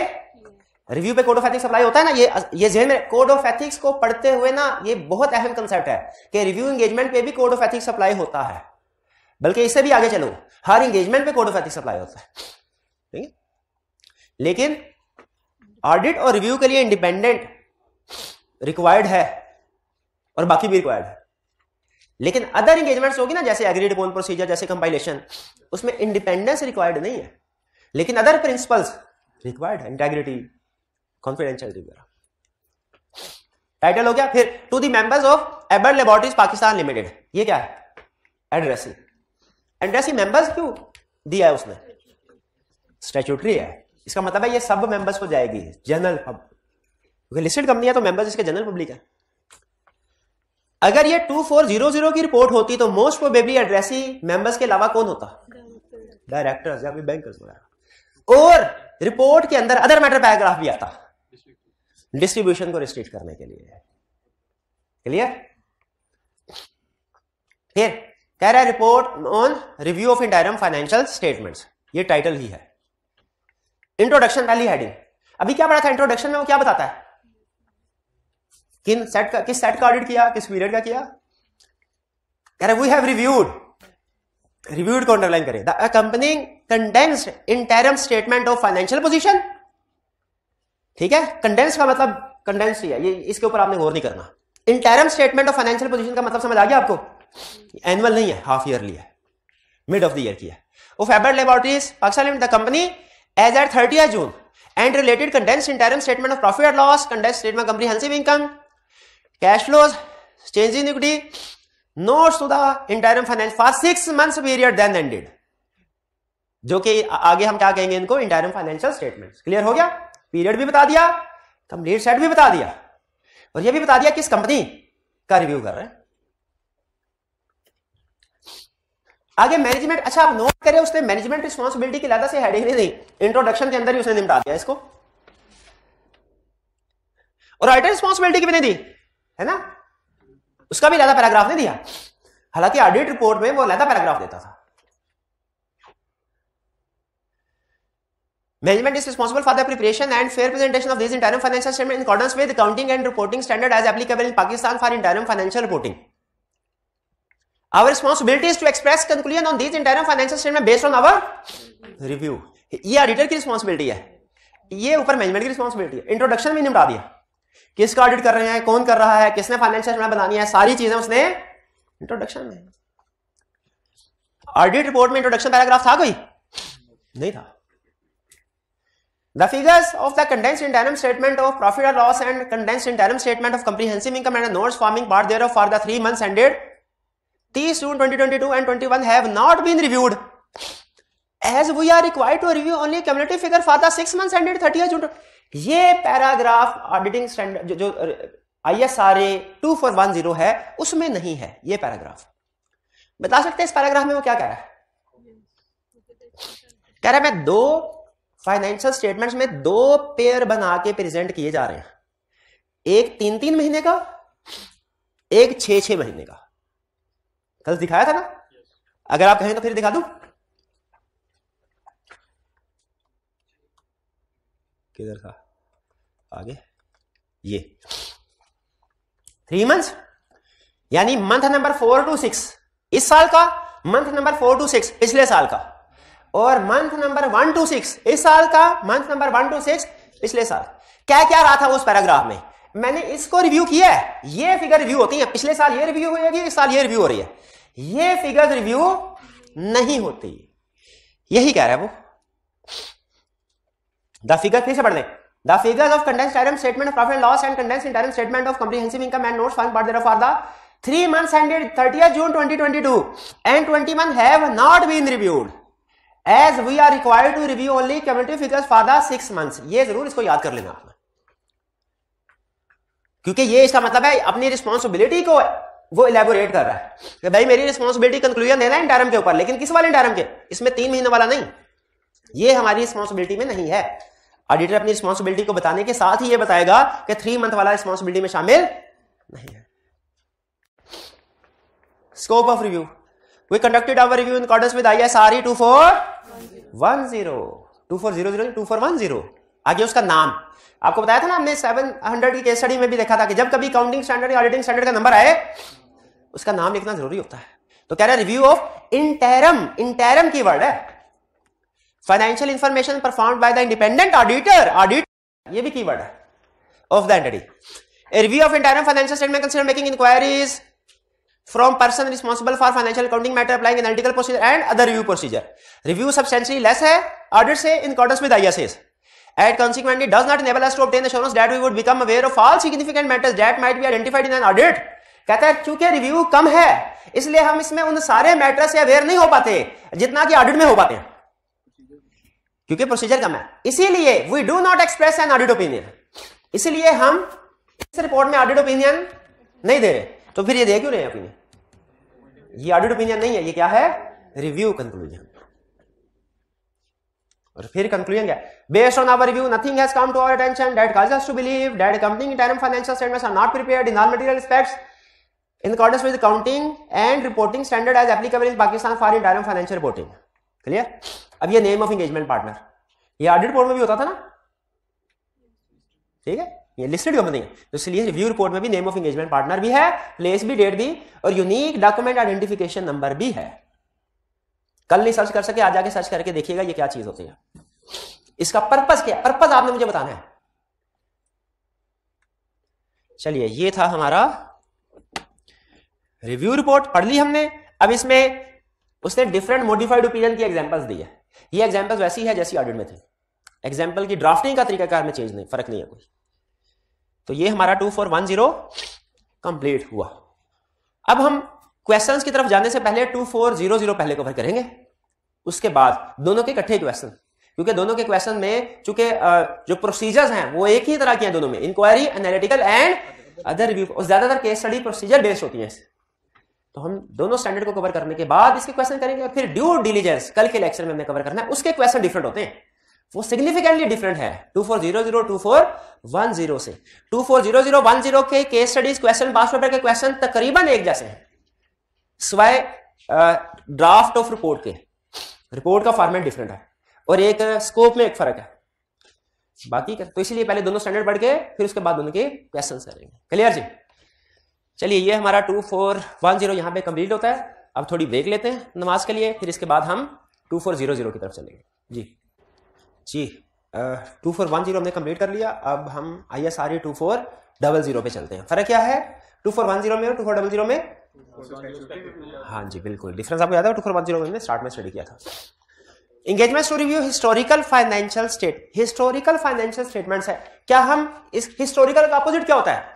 रिव्यू पे कोड ऑफ एथिक्स अप्लाई होता है ना, ये जेहन में कोड ऑफ एथिक्स को पढ़ते हुए ना, ये बहुत अहम कंसेप्ट है कि रिव्यू एंगेजमेंट पे भी कोड ऑफ एथिक्स अप्लाई होता है, बल्कि इससे भी आगे चलो, हर एंगेजमेंट पे कोड ऑफ एथिक्स अप्लाई होता है, ठीक है। लेकिन ऑडिट और रिव्यू के लिए इंडिपेंडेंट रिक्वायर्ड है और बाकी भी रिक्वायर्ड है। लेकिन अदर एंगेजमेंट्स होगी ना, जैसे एग्रीड अपॉन प्रोसीजर, जैसे कंपाइलेशन, उसमें इंडिपेंडेंस रिक्वायर्ड नहीं है, लेकिन अदर प्रिंसिपल्स रिक्वायर्ड है, इंटेग्रिटी, कॉन्फिडेंशियलिटी वगैरह। टाइटल हो गया। फिर to the members of Abbott Laboratories Pakistan Limited, ये क्या है? एड्रेसी। एड्रेसी मेंबर्स क्यों दिया है उसने? स्टैट्यूटरी है, इसका मतलब है ये सब मेंबर्स को जाएगी, जनरल पब्लिक, क्योंकि लिस्टेड कंपनी है तो मेंबर्स इसके जनरल पब्लिक है। अगर ये 2400 की रिपोर्ट होती तो मोस्ट प्रोबेबली एड्रेसी मेंबर्स के अलावा कौन होता? डायरेक्टर्स या फिर बैंकर्स वगैरह। और रिपोर्ट के अंदर अदर मैटर पैराग्राफ भी आता डिस्ट्रीब्यूशन को रिस्ट्रिक्ट करने के लिए। क्लियर? फिर कह रहा है report on review of interim financial statements, ये टाइटल ही है। इंट्रोडक्शन पहली हेडिंग। अभी क्या पढ़ा था इंट्रोडक्शन में? वो क्या बताता है? किस सेट का ऑडिट किया, किस पीरियड का किया। कह रहे वी हैव रिव्यूड को अंडरलाइन करें। The accompanying condensed interim statement of financial position. ठीक है, कंडेंस का मतलब कंडेंस ही है, ये इसके ऊपर आपने गौर नहीं करना। Interim statement of financial position का मतलब समझ आ गया आपको? एनुअल नहीं है, हाफ ईयरली है, मिड ऑफ द ईयर की है। Of Abbott Laboratories Pakistan Limited, the company as at 30 June and related condensed interim statement of profit and loss, condensed statement comprehensive income, cash flows, change in equity, notes to the interim finance for 6 months period then ended, जो कि आगे हम क्या कहेंगे इनको? Interim financial statements. Clear हो गया? Period भी बता दिया, कंप्लीट सेट भी बता दिया, और ये भी बता दिया किस कंपनी का रिव्यू कर रहे हैं। आगे मैनेजमेंट। अच्छा, आप नोट करें उसने मैनेजमेंट रिस्पांसिबिलिटी की अलग से हेडिंग नहीं दी, इंट्रोडक्शन के अंदर ही उसने निपटा दिया इसको, और ऑडिटर रिस्पांसिबिलिटी की भी नहीं दी है ना, उसका भी अलग पैराग्राफ नहीं दिया, हालांकि ऑडिट रिपोर्ट में वो अलग पैराग्राफ देता था। Management is responsible for the preparation and fair presentation of these interim financial statements in accordance with accounting and reporting standard as applicable in Pakistan for interim financial reporting. Our responsibility is to express conclusion on these interim financial statements based on our review. ये auditor की responsibility है, ये ऊपर management की responsibility है। Introduction में निपटा दिया, किसका ऑडिट कर रहे हैं, कौन कर रहा है, किसने फाइनेंशियल स्टेटमेंट बनानी है, सारी चीजें उसने इंट्रोडक्शन में। ऑडिट रिपोर्ट में इंट्रोडक्शन पैराग्राफ था कोई? नहीं था। The figures of the condensed interim statement of profit or loss and condensed interim statement of comprehensive income and notes forming part thereof for the 3 months ended 30 June 2022 and 21 have not been reviewed, as we are required to review only cumulative figure for the 6 months ended 30 June. ये paragraph auditing standard जो ISRA 2410 है उसमें नहीं है। ये paragraph बता सकते हैं इस पैराग्राफ में वो क्या कह रहा है? कह रहा है मैं 2 फाइनेंशियल स्टेटमेंट्स में 2 पेयर बना के प्रेजेंट किए जा रहे हैं, एक 3-3 महीने का, एक 6-6 महीने का। कल दिखाया था ना? अगर आप कहें तो फिर दिखा दूं। किधर था आगे, ये 3 मंथ्स, यानी मंथ नंबर 4 to 6 इस साल का, मंथ नंबर 4 to 6 पिछले साल का, और मंथ नंबर 1 to 6 इस साल का, मंथ नंबर 1 to 6 पिछले साल। क्या क्या रहा था उस पैराग्राफ में, मैंने इसको रिव्यू किया है। ये फिगर रिव्यू होती है, पिछले साल ये रिव्यू हुई है, इस साल ये रिव्यू हो रही है, ये फिगर रिव्यू नहीं होती। यही कह रहा है वो। द फिगर फिर से पढ़ लें। The figures of condensed interim statement of profit and loss and condensed interim statement of comprehensive income and notes formed part thereof for the 3 months ended 30th June 2022 and 21 have not been reviewed as we are required to review only cumulative figures for the 6 months। ये जरूर इसको याद कर लेना आपने, क्योंकि ये इसका मतलब है अपनी रिस्पॉन्सिबिलिटी को वो इलेबोरेट कर रहा है कि भाई मेरी रिस्पॉन्सिबिलिटी कंक्लूजन देना है इंटरम के ऊपर, लेकिन किस वाले इंटरम के, इसमें 3 महीने वाला नहीं, ये हमारी रिस्पॉन्सिबिलिटी में नहीं है। ऑडिटर अपनी रिस्पॉन्सिबिलिटी को बताने के साथ ही ये बताएगा कि 3 मंथ वाला रिस्पॉन्सिबिलिटी में शामिल नहीं है। Scope of review, we conducted our review in accordance with ISRE 2410। आगे उसका नाम आपको बताया था ना हमने 700 की केस स्टडी में भी देखा था कि जब कभी काउंटिंग स्टैंडर्ड या ऑडिटिंग स्टैंडर्ड का नंबर आए उसका नाम लिखना जरूरी होता है। तो कह रहा है रिव्यू ऑफ इंटरम, इंटरम की वर्ड है। Financial information performed by the independent auditor, audit ये भी कीवर्ड है, of the entity. A review of interim financial statement consider making inquiries from person responsible for financial accounting matter applying analytical procedure and other review procedure। review substantially less है audit से in accordance with ISAs and consequently does not enable us to obtain assurance that we would become aware of all significant matters that might be identified in an audit। कहता है चूंकि review कम है इसलिए हम इसमें उन सारे मैटर से अवेयर नहीं हो पाते जितना कि ऑडिट में हो पाते हैं, क्योंकि प्रोसीजर कम है। इसीलिए we do not express an audit opinion, इसीलिए हम इस रिपोर्ट में ऑडिट ओपिनियन नहीं दे रहे। तो फिर ये दे क्यों रहे हैं ओपिनियन, ये ऑडिट ओपिनियन नहीं है, ये क्या है, रिव्यू कंक्लूजन। और फिर कंक्लूजन क्या है, based on our review nothing has come to our attention that causes us to believe that company interim financial statements are not prepared in all material aspects in accordance with accounting and reporting standard as applicable in Pakistan for interim financial reporting. Clear. अब ये name of engagement partner, ये audit report में भी होता था ना, ठीक है, ये लिस्टेड कंपनी है, तो इसलिए रिव्यू रिपोर्ट में भी नेम ऑफ एंगेजमेंट पार्टनर भी है, प्लेस भी, डेट भी, और यूनिक डॉक्यूमेंट आइडेंटिफिकेशन नंबर भी है। कल नहीं सर्च कर सके, आज जाके सर्च करके देखिएगा ये क्या चीज होती है, इसका पर्पस क्या, पर्पस आपने मुझे बताना है। चलिए ये था हमारा रिव्यू रिपोर्ट, पढ़ ली हमने। अब इसमें उसने डिफरेंट मॉडिफाइड ओपिनियन की एग्जांपल्स दी है, ये एग्जांपल्स वैसी है जैसी ऑडिट में थी, एग्जांपल की ड्राफ्टिंग का तरीकाकार में चेंज नहीं, फर्क नहीं है कोई। तो ये हमारा 2410 कंप्लीट हुआ। अब हम क्वेश्चंस की तरफ जाने से पहले 2400 पहले कवर करेंगे, उसके बाद दोनों के इकट्ठे क्वेश्चन, क्योंकि दोनों के क्वेश्चन में चूंकि जो प्रोसीजर्स हैं वो एक ही तरह के हैं दोनों में, inquiry, analytical and other review, और ज्यादातर केस स्टडी प्रोसीजर बेस्ड होती है। तो हम दोनों स्टैंडर्ड को कवर करने के बाद इसके क्वेश्चन करेंगे, और फिर ड्यू डिलीजेंस कल के लेक्चर में हमने कवर करना है, उसके क्वेश्चन डिफरेंट होते हैं, वो सिग्निफिकेंटली डिफरेंट है 2400 2410 से। 240010 के केस स्टडीज क्वेश्चन पास पेपर के क्वेश्चन तकरीबन एक जैसे हैं, स्वाय ड्राफ्ट ऑफ रिपोर्ट के, रिपोर्ट का फॉर्मेट डिफरेंट है और एक स्कोप में एक फर्क है, बाकी तो इसलिए पहले दोनों स्टैंडर्ड पढ़ के फिर उसके बाद दोनों के क्वेश्चन करेंगे। क्लियर जी। चलिए ये हमारा 2410 यहां पे कंप्लीट होता है। अब थोड़ी ब्रेक लेते हैं नमाज के लिए, फिर इसके बाद हम 2400 की तरफ चलेंगे। जी 2410 हमने कंप्लीट कर लिया। अब हम ISRE 2400 पे चलते हैं। फर्क क्या है 2410 में और 2400 में? हाँ जी बिल्कुल, डिफरेंस आपको याद है। 2410 में हमने स्टार्ट में स्टडी किया था। Engagement to review historical financial statements है। क्या हम इस हिस्टोरिकल का अपोजिट क्या होता है?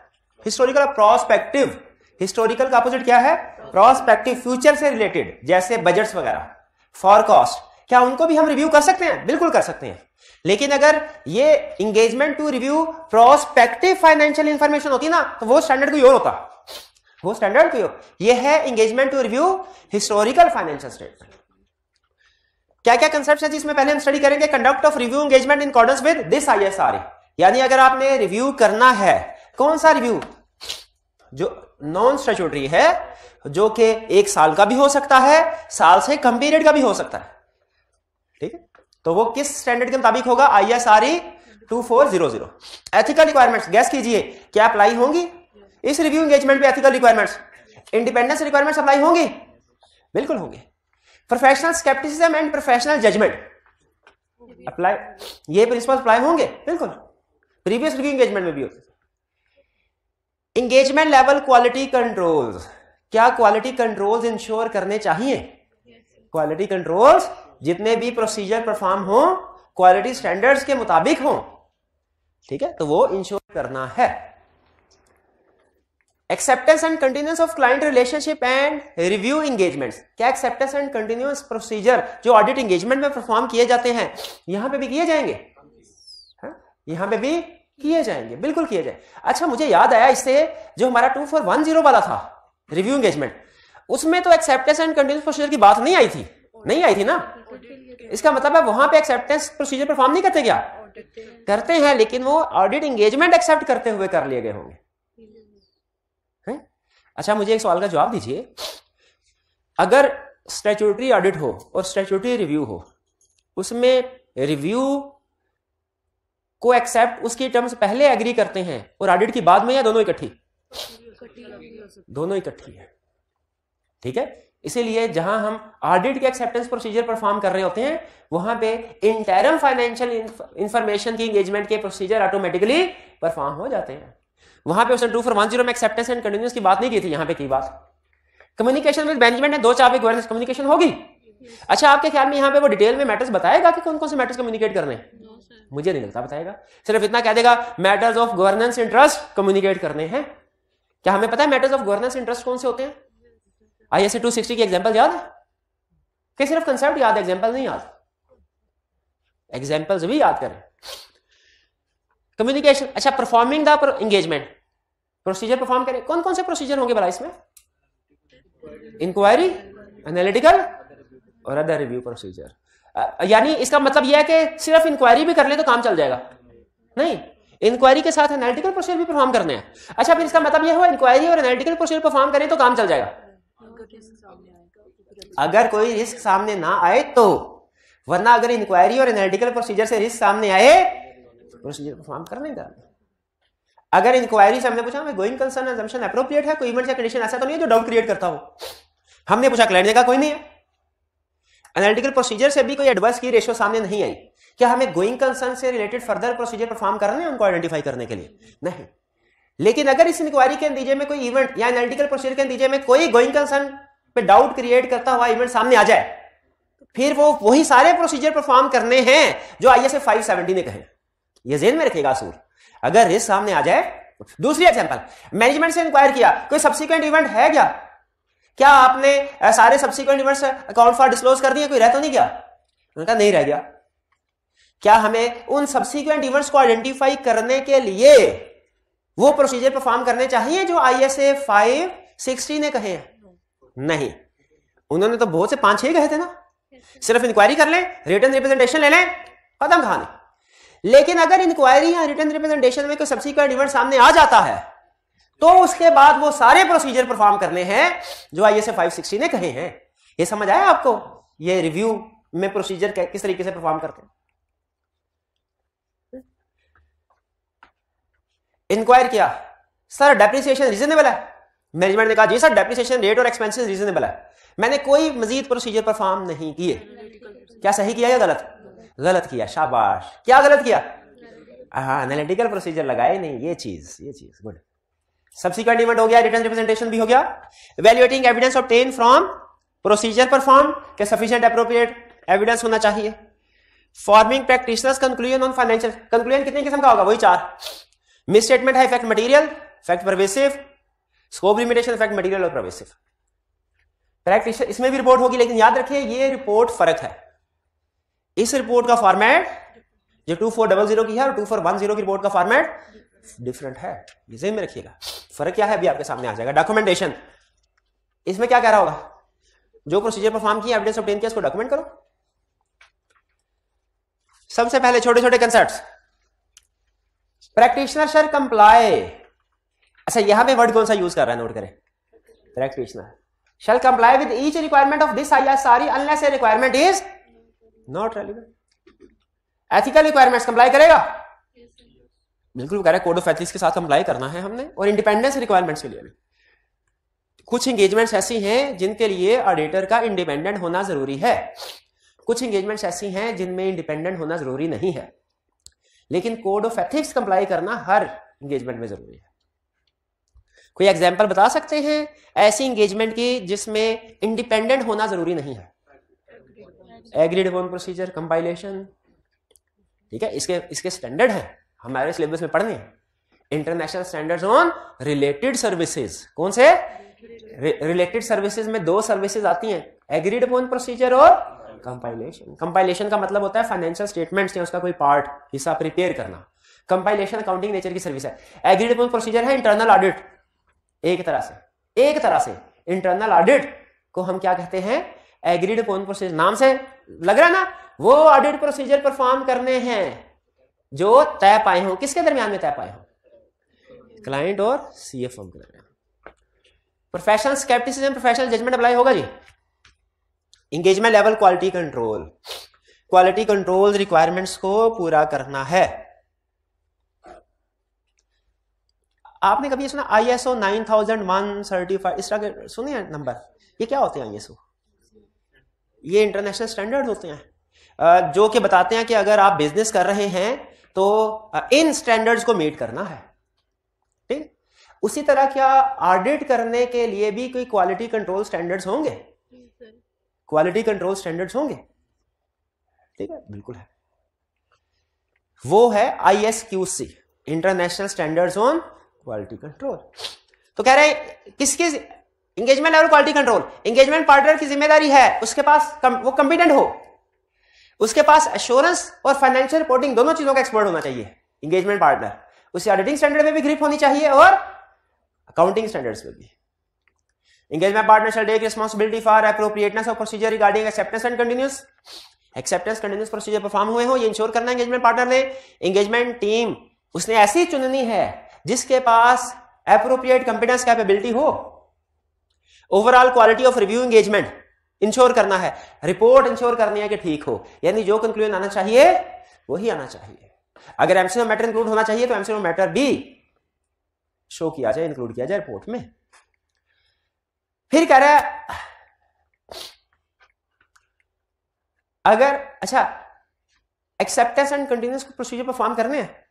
Historical prospective. हिस्टोरिकल का अपोजिट क्या है? प्रोस्पेक्टिव, फ्यूचर से रिलेटेड, जैसे बजट्स वगैरह, फॉरकास्ट, क्या उनको भी हम रिव्यू कर सकते हैं? बिल्कुल कर सकते हैं। लेकिन अगर ये engagement to review prospective financial information होती ना, तो वो स्टैंडर्ड कोई और होता, वो स्टैंडर्ड कोई और। ये है engagement to review historical financial statement. क्या क्या कंसेप्ट है जिसमें पहले हम स्टडी करेंगे? Conduct of review engagement in accordance with this ISRE, यानी अगर आपने रिव्यू करना है, कौन सा रिव्यू? जो नॉन स्टैट्यूटरी है, जो कि 1 साल का भी हो सकता है, साल से कम पीरियड का भी हो सकता है, ठीक है। तो वो किस स्टैंडर्ड के मुताबिक होगा? ISRE 2400। एथिकल रिक्वायरमेंट्स गैस कीजिए क्या अप्लाई होंगी इस रिव्यू एंगेजमेंट पे? Ethical requirements, independence requirements apply होंगी? बिल्कुल होंगे। Professional scepticism and professional judgement apply, ये प्रिंसिपल अप्लाई होंगे बिल्कुल, प्रीवियस रिव्यू एंगेजमेंट में भी होते। एंगेजमेंट लेवल क्वालिटी कंट्रोल्स, क्या क्वालिटी कंट्रोल्स इंश्योर करने चाहिए? क्वालिटी कंट्रोल्स जितने भी प्रोसीजर परफॉर्म हो क्वालिटी स्टैंडर्ड्स के मुताबिक हो, ठीक है, तो वो इंश्योर करना है। Acceptance and continuous of client relationship and review engagements, क्या एक्सेप्टेंस एंड कंटिन्यूस प्रोसीजर जो ऑडिट एंगेजमेंट में परफॉर्म किए जाते हैं यहां पे भी किए जाएंगे? यहां पे भी किए जाएंगे, बिल्कुल किए जाए। अच्छा मुझे याद आया इससे, जो हमारा 2410 वाला था रिव्यू एंगेजमेंट, उसमें तो एक्सेप्टेंस एंड कंटिन्यूस प्रोसीजर की बात नहीं आई थी ना। इसका मतलब है वहां पे एक्सेप्टेंस प्रोसीजर परफॉर्म नहीं करते, क्या करते हैं, लेकिन वो ऑडिट एंगेजमेंट एक्सेप्ट करते हुए कर लिए गए होंगे। अच्छा मुझे एक सवाल का जवाब दीजिए, अगर स्टैट्यूटरी ऑडिट हो और स्टैट्यूटरी रिव्यू हो, उसमें रिव्यू को एक्सेप्ट उसकी टर्म्स पहले एग्री करते हैं और ऑडिट की बाद में, या दोनों इकट्ठी? दोनों इकट्ठी है, ठीक है। इसीलिए जहां हम ऑडिट के एक्सेप्टेंस प्रोसीजर परफॉर्म कर रहे होते हैं वहां पे इंटरम फाइनेंशियल इंफॉर्मेशन की एंगेजमेंट के प्रोसीजर ऑटोमेटिकली परफॉर्म हो जाते हैं। वहां पे उसने 2410 में एक्सेप्टेंस एंड कंटिन्यूस की बात नहीं की थी, यहां पे की बात कम्युनिकेशन विद मैनेजमेंट है, 2 चाबी गवर्नेंस कम्युनिकेशन होगी। अच्छा आपके ख्याल में यहां पे वो डिटेल में मैटर्स बताएगा कि कौन कौन से मैटर्स कम्युनिकेट करने हैं? मुझे नहीं लगता बताएगा, सिर्फ इतना कह देगा matters of governance interest communicate करने हैं। क्या हमें पता है मैटर्स ऑफ गवर्नेंस इंटरेस्ट कौन से होते हैं? ISA 260 की एग्जांपल याद है कि सिर्फ कंसेप्ट याद है, एग्जांपल नहीं याद? एग्जांपल्स भी याद करें। कम्युनिकेशन, अच्छा performing the engagement procedure perform करें, कौन कौन से प्रोसीजर होंगे भला इसमें? इंक्वायरी, एनालिटिकल और अदर रिव्यू प्रोसीजर। यानी इसका मतलब यह है कि सिर्फ इंक्वायरी भी कर ले तो काम चल जाएगा? नहीं, इंक्वायरी के साथ एनालिटिकल प्रोसीजर भी परफॉर्म करने हैं। अच्छा फिर इसका मतलब यह हुआ इंक्वायरी और एनालिटिकल प्रोसीजर परफॉर्म करें तो काम चल जाएगा? अगर कोई रिस्क सामने ना आए तो, वरना अगर इंक्वायरी और एनालिटिकल प्रोसीजर से रिस्क सामने आए प्रोसीजर परफॉर्म करने का। अगर इंक्वायरी से हमने पूछा गोइंग कंसर्न अजम्पशन एप्रोप्रिएट है, कोई इवेंट या कंडीशन ऐसा तो नहीं है जो डाउट क्रिएट करता हो, हमने पूछा क्लाइंट ने कहा कोई नहीं है। एनालिटिकल प्रोसीजर से भी कोई एडवर्स की रेशियो सामने नहीं आई, क्या हमें गोइंग कंसर्न से रिलेटेड फर्दर प्रोसीजर परफॉर्म करने हैं उनको आइडेंटिफाई करने के लिए? नहीं। लेकिन अगर इस इंक्वायरी के नतीजे में कोई इवेंट या एनालिटिकल प्रोसीजर के नतीजे में कोई गोइंग कंसर्न पे डाउट क्रिएट करता हुआ इवेंट सामने आ जाए, फिर वो वही सारे प्रोसीजर परफॉर्म करने हैं जो ISA 570 ने कहे। ये ज़हन में रखिएगा असूल, अगर रिस्क सामने आ जाए। दूसरी एग्जांपल, मैनेजमेंट से इंक्वायर किया कोई सब्सिक्वेंट इवेंट है क्या आपने सारे subsequent events account for disclose कर दिए, कोई रह तो नहीं गया? उन्होंने कहा नहीं रह गया। क्या हमें उन सब्सिक्वेंट इवेंट्स को आइडेंटिफाई करने के लिए वो प्रोसीजर परफॉर्म करने चाहिए जो ISA 560 ने कहे हैं? नहीं, उन्होंने तो बहुत से 5-6 कहे थे ना, सिर्फ इंक्वायरी कर लें, रिटन रिप्रेजेंटेशन ले लें, खत्म कहानी। लेकिन अगर इंक्वायरी या रिटन रिप्रेजेंटेशन में कोई सब्सिक्वेंट इवेंट सामने आ जाता है तो उसके बाद वो सारे प्रोसीजर परफॉर्म करने हैं जो ISA 560 ने कहे हैं। ये समझ आया आपको? ये रिव्यू में प्रोसीजर किस तरीके से परफॉर्म करते हैं। इंक्वायर किया, सर डेप्रिसिएशन रीजनेबल है? मैनेजमेंट ने कहा जी सर डेप्रिसिएशन रेट और एक्सपेंसेस रीजनेबल है, मैंने कोई मजीद प्रोसीजर परफॉर्म नहीं किए। क्या सही किया या गलत? गलत किया, शाबाश। क्या गलत किया? हाँ, एनालिटिकल प्रोसीजर लगाए नहीं, ये चीज गुड। सब्सिक्वेंट इवेंट हो गया, रिटन रिप्रेजेंटेशन भी हो गया। Evaluating evidence obtain from procedure perform, के सफिशिएंट एप्रोप्रिएट एविडेंस होना चाहिए। Forming practitioners conclusion on financial, conclusion कितने किस्म का होगा? वही 4। मिस स्टेटमेंट है, effect material, effect pervasive, scope limitation, effect material और परवेसिव। प्रैक्टिस इसमें भी रिपोर्ट होगी, लेकिन याद रखिए ये रिपोर्ट फर्क है। इस रिपोर्ट का फॉर्मेट जो 2400 की है और 2410 की रिपोर्ट का फॉर्मेट डिफरेंट है, ये ज़हन में रखिएगा। फर्क क्या है अभी आपके सामने आ जाएगा। डॉक्यूमेंटेशन, इसमें क्या कह रहा होगा? जो प्रोसीजर परफॉर्म किया, एविडेंस ऑब्टेन किया, उसको डॉक्यूमेंट करो। सबसे पहले छोटे छोटे कंसेप्ट्स। प्रैक्टिशनर शैल कंप्लाई, अच्छा यहां पे वर्ड कौन सा यूज कर रहा है नोट करें। Practitioner shell comply with each requirement of this ISRE unless A requirement is not relevant. Ethical requirements comply करेगा? बिल्कुल कह रहा है कोड ऑफ एथिक्स के साथ कंप्लाई करना है हमने, और इंडिपेंडेंस रिक्वायरमेंट्स के लिए भी। कुछ एंगेजमेंट्स ऐसी हैं जिनके लिए ऑडिटर का इंडिपेंडेंट होना जरूरी है, कुछ एंगेजमेंट्स ऐसी हैं जिनमें इंडिपेंडेंट होना जरूरी नहीं है, लेकिन कोड ऑफ एथिक्स कंप्लाई करना हर एंगेजमेंट में जरूरी है। कोई एग्जांपल बता सकते हैं ऐसी एंगेजमेंट की जिसमें इंडिपेंडेंट होना जरूरी नहीं है? एग्रीड अपॉन प्रोसीजर, कंपाइलेशन, ठीक है, इसके स्टैंडर्ड हैं, हमारे सिलेबस में पढ़ने हैं। International standards on related services, कौन से? रिलेटेड सर्विसेज में दो सर्विसेज आती हैं, एग्रीड अपॉन प्रोसीजर और कंपाइलेशन। कंपाइलेशन का मतलब होता है फाइनेंशियल स्टेटमेंट्स या उसका कोई पार्ट, हिस्सा प्रिपेयर करना। कंपाइलेशन अकाउंटिंग नेचर की सर्विस है। एग्रीड अपॉन प्रोसीजर है इंटरनल ऑडिट। एक तरह से इंटरनल ऑडिट को हम क्या कहते हैं? Agreed upon procedure. नाम से लग रहा है ना, वो ऑडिट प्रोसीजर परफॉर्म करने हैं जो तय पाए हों। किसके दरमियान में तय पाए हों? क्लाइंट और सीएफओ के दरमियान। Professional scepticism, professional judgement apply होगा जी। Engagement level quality control, quality control requirements को पूरा करना है। आपने कभी सुना ISO 9001 सर्टिफाइड, इस तरह के सुने हैं नंबर? ये क्या होते हैं ISO? ये इंटरनेशनल स्टैंडर्ड होते हैं जो कि बताते हैं कि अगर आप बिजनेस कर रहे हैं तो इन स्टैंडर्ड्स को मीट करना है, ठीक। उसी तरह क्या ऑडिट करने के लिए भी कोई क्वालिटी कंट्रोल स्टैंडर्ड्स होंगे? क्वालिटी कंट्रोल स्टैंडर्ड्स होंगे, ठीक है, बिल्कुल है। वो है ISQC, international standards on quality control. तो कह रहे हैं किसकी engagement level quality control, engagement partner की जिम्मेदारी है, उसके पास वो कंपिटेंट हो, उसके पास एश्योरेंस और फाइनेंशियल रिपोर्टिंग दोनों चीजों का एक्सपर्ट होना चाहिए एंगेजमेंट पार्टनर। उसे ऑडिटिंग स्टैंडर्ड में भी ग्रिप होनी चाहिए और अकाउंटिंग स्टैंडर्ड्स में भी। Engagement partner shall take responsibility for appropriateness of procedure regarding acceptance and continuous, acceptance continuous procedure perform हुए हो, ये इंश्योर करना है एंगेजमेंट पार्टनर ने। एंगेजमेंट टीम उसने ऐसी चुननी है जिसके पास एप्रोप्रिएट कंपिटेंस कैपेबिलिटी हो। Overall quality of review engagement ensure करना है, रिपोर्ट इंश्योर करनी है कि ठीक हो, यानी जो कंक्लूजन आना चाहिए वही आना चाहिए। अगर एमसीओ मैटर इंक्लूड होना चाहिए तो एमसीओ मैटर भी शो किया जाए, इंक्लूड किया जाए रिपोर्ट में। फिर कह रहा है अगर अच्छा acceptance and continuous procedure perform करने हैं,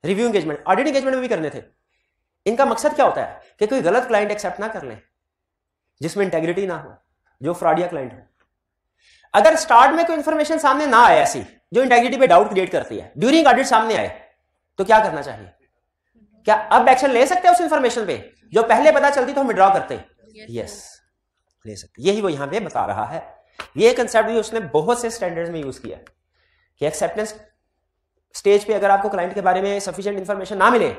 रिव्यू एंगेजमेंट, ऑडिट एंगेजमेंट में भी करने थे। इनका मकसद क्या होता है कि कोई गलत क्लाइंट एक्सेप्ट ना कर ले, जिसमें इंटेग्रिटी ना हो, जो फ्रॉडिया क्लाइंट हो। अगर स्टार्ट में कोई इंफॉर्मेशन सामने ना आए ऐसी जो इंटेग्रिटी पे डाउट क्रिएट करती है, ड्यूरिंग ऑडिट सामने आए, तो क्या करना चाहिए? क्या अब एक्शन ले सकते हैं उस इंफॉर्मेशन पे? जो पहले पता चलती तो हम विड्रॉ करते। यस, ले सकते। यही वो यहां पे बता रहा है। ये कंसेप्ट भी उसने बहुत से स्टैंडर्ड्स में यूज किया कि एक्सेप्टेंस स्टेज पे अगर आपको क्लाइंट के बारे में सफिशिएंट इंफॉर्मेशन ना मिले,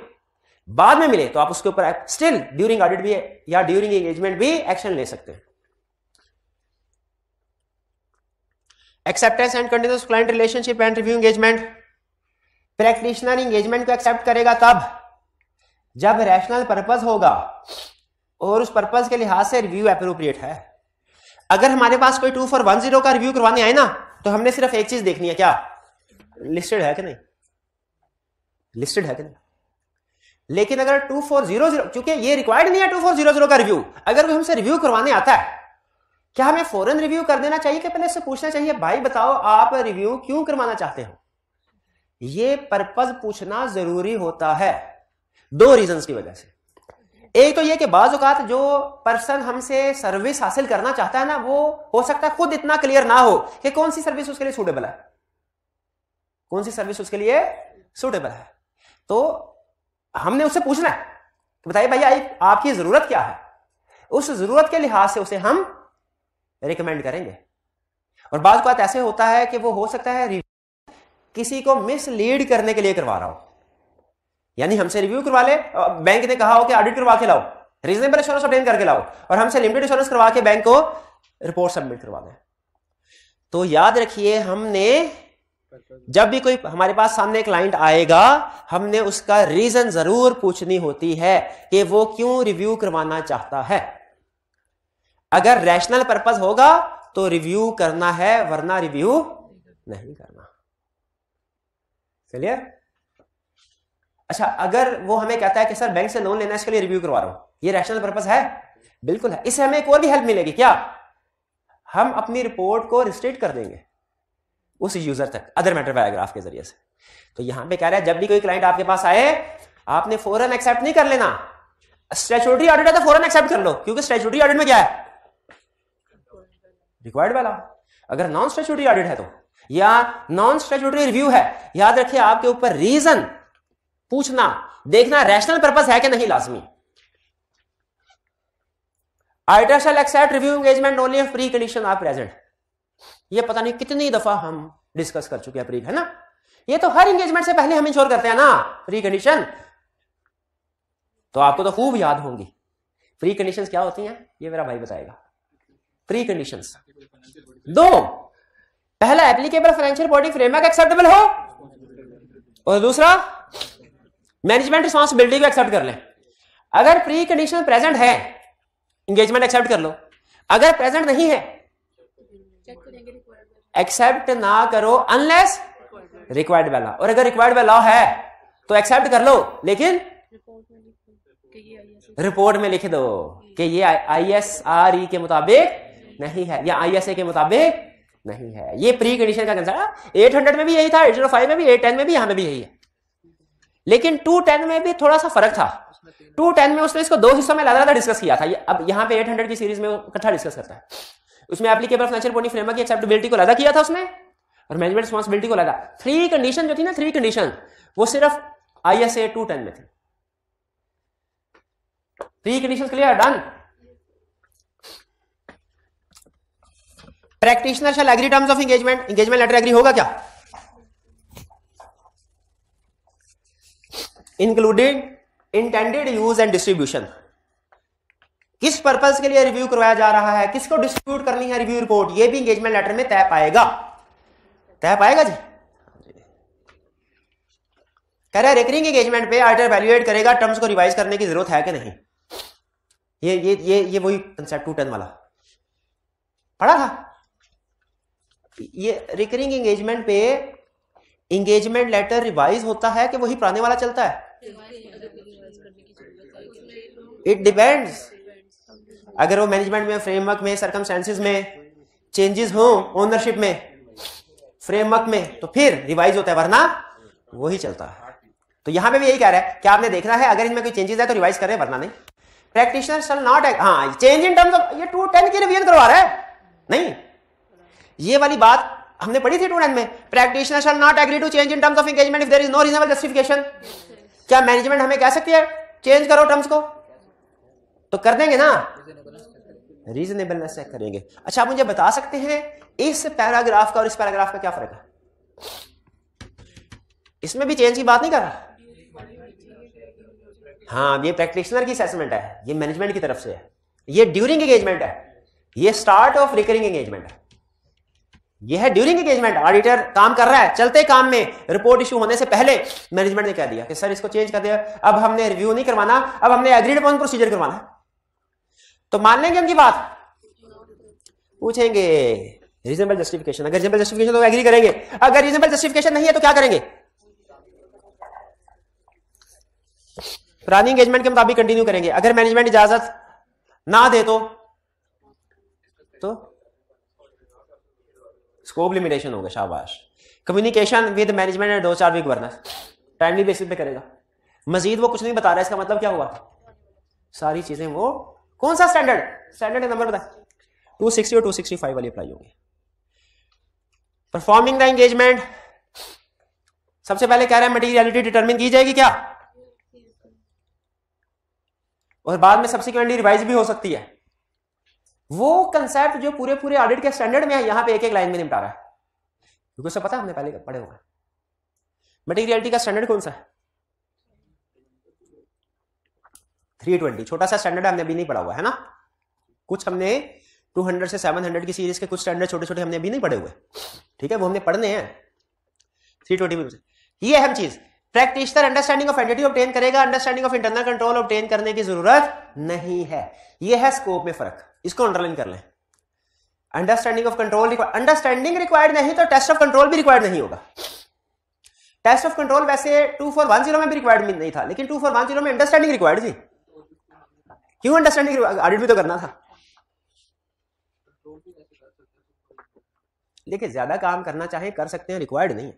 बाद में मिले, तो आप उसके ऊपर स्टिल ड्यूरिंग ऑडिट भी या ड्यूरिंग एंगेजमेंट भी एक्शन ले सकते हैं। Acceptance and continuous client relationship and review engagement, practitioner engagement को एक्सेप्ट करेगा तब जब रैशनल पर्पस होगा और उस पर्पस के लिहाज से रिव्यू एप्रोप्रिएट है। अगर हमारे पास कोई 2410 का रिव्यू करवाने आए ना, तो हमने सिर्फ एक चीज देखनी है, क्या लिस्टेड है कि नहीं, लिस्टेड है कि नहीं। लेकिन अगर 2400, क्योंकि ये रिक्वायर्ड नहीं है 2400 का रिव्यू, अगर कोई हमसे रिव्यू करवाने आता है, क्या हमें फौरन रिव्यू कर देना चाहिए कि पहले इससे पूछना चाहिए भाई बताओ आप रिव्यू क्यों करवाना चाहते हो? ये पर्पस पूछना जरूरी होता है दो रीजंस की वजह से। एक तो ये कि बाज़ औक़ात जो पर्सन हमसे सर्विस हासिल करना चाहता है ना, वो हो सकता है खुद इतना क्लियर ना हो कि कौन सी सर्विस उसके लिए सूटेबल है, कौन सी सर्विस उसके लिए सूटेबल है। तो हमने उससे पूछना है कि बताइए भैया आपकी जरूरत क्या है, उस जरूरत के लिहाज से उसे हम रिकमेंड करेंगे। और बाज़ औक़ात ऐसे होता है कि वो हो सकता है किसी को मिसलीड करने के लिए करवा रहा हो, यानी हमसे रिव्यू करवा ले, बैंक ने कहा हो कि ऑडिट करवा के लाओ, रीजनेबल एश्योरेंस ऑब्टेन करके लाओ, और हमसे लिमिटेड एश्योरेंस करवा के बैंक को रिपोर्ट सबमिट करवा दें। तो याद रखिए, हमने जब भी कोई हमारे पास सामने क्लाइंट आएगा, हमने उसका रीजन जरूर पूछनी होती है कि वो क्यों रिव्यू करवाना चाहता है। अगर रैशनल पर्पस होगा तो रिव्यू करना है, वरना रिव्यू नहीं करना। क्लियर? अच्छा, अगर वो हमें कहता है कि सर बैंक से लोन लेना है, इसके लिए रिव्यू करवा रहा हूं, ये रैशनल पर्पस है? बिल्कुल है। इससे हमें एक और भी हेल्प मिलेगी। क्या? हम अपनी रिपोर्ट को रिस्ट्रिक्ट कर देंगे उस यूजर तक अदर मैटर पैराग्राफ के जरिए से। तो यहां पे कह रहा है जब भी कोई क्लाइंट आपके पास आए, आपने फौरन एक्सेप्ट नहीं कर लेना। स्टैट्यूटरी ऑडिट है तो फौरन एक्सेप्ट कर लो, क्योंकि स्टैट्यूटरी ऑडिट में क्या है? रिक्वायर्ड वाला। अगर नॉन स्टैट्यूटरी ऑडिट है तो, या नॉन स्टैट्यूटरी रिव्यू है, याद रखिए आपके ऊपर रीजन पूछना, देखना रैशनल पर्पस है कि नहीं लाजमी। Auditor shall accept review engagement only if precondition are present. ये पता नहीं कितनी दफा हम डिस्कस कर चुके हैं प्री, है ना? ये तो हर एंगेजमेंट से पहले हम इंश्योर करते हैं ना प्री कंडीशन, तो आपको तो खूब याद होंगी। प्री कंडीशंस क्या होती हैं ये मेरा भाई बताएगा। प्री कंडीशंस दो, पहला applicable financial reporting framework acceptable हो, और दूसरा मैनेजमेंट रिस्पांसिबिलिटी को एक्सेप्ट कर ले। अगर प्री कंडीशन प्रेजेंट है, एंगेजमेंट एक्सेप्ट कर लो। अगर प्रेजेंट नहीं है, एक्सेप्ट ना करो अनलेस रिक्वायर्ड बाय लॉ। और अगर रिक्वायर्ड बाय लॉ है तो एक्सेप्ट कर लो, लेकिन रिपोर्ट में लिख दो कि ये ISRE के मुताबिक नहीं है या ISA के मुताबिक नहीं है। ये प्री कंडीशन का कंसेप्ट 800 में भी यही था, 805 में भी, 810 में भी, यहां में भी यही है। लेकिन 210 में भी थोड़ा सा फर्क था। 210 में उसने इसको दो हिस्सों में अलग-अलग डिस्कस किया था। अब यहां पे 800 की सीरीज में इकट्ठा डिस्कस करता है। उसमें एप्लीकेबल फाइनेंशियल रिपोर्टिंग फ्रेमवर्क की एक्सेप्टेबिलिटी को अलग किया था उसमें, और मैनेजमेंट रिस्पांसिबिलिटी को अलग। थ्री कंडीशन जो थी ना, थ्री कंडीशन, वो सिर्फ ISA 210 में थी। Three condition clear, done. Practitioner shall agree terms of engagement, engagement letter agree होगा क्या? Included intended use and distribution. किस पर्पस के लिए रिव्यू करवाया जा रहा है, किसको डिस्ट्रीब्यूट करनी है रिव्यू रिपोर्ट, ये भी एंगेजमेंट लेटर में तय पाएगा। तय पाएगा जी। कह रहा है रिकरिंग एंगेजमेंट पे ऑडिटर वैल्यूएट करेगा टर्म्स को रिवाइज करने की जरूरत है कि नहीं। ये वही कंसेप्ट 210 वाला पढ़ा था। ये रिकरिंग एंगेजमेंट पे एंगेजमेंट लेटर रिवाइज होता है कि वही पुराने वाला चलता है? It depends. अगर वो मैनेजमेंट में, फ्रेमवर्क में, सर्कमस्टेंसेस में चेंजेस हो, ओनरशिप में, फ्रेमवर्क में, तो फिर रिवाइज होता है, वरना वही चलता है। तो यहां पे भी यही कह रहा है कि आपने देखना है अगर इनमें कोई चेंजेस है तो रिवाइज करें, वरना नहीं। प्रैक्टिशनर शैल नॉट, हाँ चेंज इन टर्म्स ऑफ, ये 210 की रिवीजन करवा रहा है नहीं। ये वाली बात हमने पढ़ी थी 210 में। Practitioner shall not agree to change in terms of engagement if there is no reasonable justification. क्या मैनेजमेंट हमें कह सकती है चेंज करो टर्म्स को? तो कर देंगे ना, रीजनेबलनेस चेक करेंगे। अच्छा, आप मुझे बता सकते हैं इस पैराग्राफ का और इस पैराग्राफ का क्या फर्क है? इसमें भी चेंज की बात नहीं कर रहा। हाँ, ये प्रैक्टिशनर की असेसमेंट है, ये मैनेजमेंट की तरफ से है। ये ड्यूरिंग एंगेजमेंट है, ये स्टार्ट ऑफ रिकरिंग एंगेजमेंट है। ये है ड्यूरिंग एंगेजमेंट, ऑडिटर काम कर रहा है, चलते काम में रिपोर्ट इशू होने से पहले मैनेजमेंट ने कह दिया कि सर इसको चेंज कर दिया, अब हमने रिव्यू नहीं करवाना, अब हमने एग्रीड अपॉन प्रोसीजर करवाना है। तो मान लेंगे उनकी बात? पूछेंगे रीजनेबल जस्टिफिकेशन। अगर रीजनेबल जस्टिफिकेशन तो एग्री करेंगे, अगर रीजनेबल जस्टिफिकेशन नहीं है तो क्या करेंगे? पुरानी एंगेजमेंट के मुताबिक कंटिन्यू करेंगे। अगर मैनेजमेंट इजाजत ना दे तो स्कोप लिमिटेशन होगा। शाबाश। Communication with management and 2-4 week वर्नर टाइमली बेसिस पे करेगा। मजीद वो कुछ नहीं बता रहा है, इसका मतलब क्या हुआ? सारी चीजें वो कौन सा स्टैंडर्ड नंबर बता, 260 और 265 वाली अप्लाई होगी। परफॉर्मिंग द एंगेजमेंट, सबसे पहले कह रहा है मटीरियलिटी डिटरमिन की जाएगी क्या, और बाद में सब्सिक्वेंटली रिवाइज भी हो सकती है। वो कंसेप्ट जो पूरे पूरे ऑडिट के स्टैंडर्ड में है, यहां पे एक एक लाइन में निपटा रहा है, क्योंकि उसे पता है, हमने पहले पढ़े होगा। मटीरियलिटी का स्टैंडर्ड कौन सा है? 320, छोटा सा स्टैंडर्ड हमने अभी नहीं पढ़ा हुआ है ना। कुछ हमने 200 से 700 की सीरीज के कुछ स्टैंडर्ड छोटे छोटे हमने अभी नहीं पढ़े हुए, ठीक है, वो हमने पढ़ने हैं। 320 ये अहम चीज। Practitioner understanding of entity obtain करेगा, understanding of internal control obtain करने की जरूरत नहीं है। ये है स्कोप में फर्क, इसको अंडरलाइन कर लें। Understanding of control, understanding required नहीं तो टेस्ट ऑफ कंट्रोल भी रिक्वायर्ड नहीं होगा। टेस्ट ऑफ कंट्रोल वैसे 2410 में भी रिक्वायर्ड नहीं था, लेकिन 2410 में अंडरस्टैंडिंग रिक्वायर्ड थी। क्यों अंडरस्टैंडिंग? ऑडिट भी तो करना था। देखिए ज्यादा काम करना चाहे कर सकते हैं, रिक्वायर्ड नहीं है।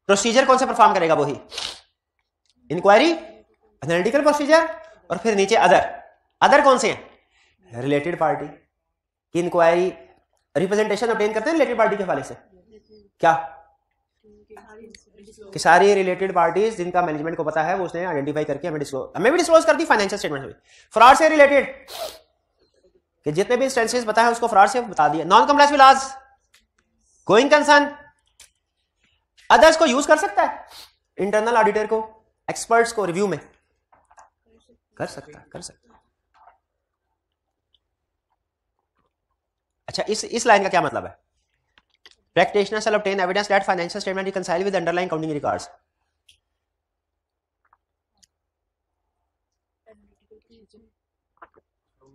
प्रोसीजर कौन सा परफॉर्म करेगा? वही इंक्वायरी, एनालिटिकल प्रोसीजर, और फिर नीचे अदर। अदर कौन से हैं? रिलेटेड पार्टी की इंक्वायरी, रिप्रेजेंटेशन ऑब्टेन करते हैं रिलेटेड पार्टी के हवाले से। क्या कि सारी रिलेटेड पार्टीज जिनका मैनेजमेंट को पता है वो उसने आइडेंटिफाई करके हमें भी डिस्क्लोज कर दी फाइनेंशियल स्टेटमेंट में। फ्रॉड से रिलेटेड कि जितने भी इंस्टेंसेस पता है उसको फ्रॉड से बता दिया। Non compliance with laws, going concern, others को यूज कर सकता है, इंटरनल ऑडिटर को, एक्सपर्ट्स को रिव्यू में कर सकता है। अच्छा, इस लाइन का क्या मतलब है? Practitioner shall obtain evidence that financial statement reconcile with underlying accounting records.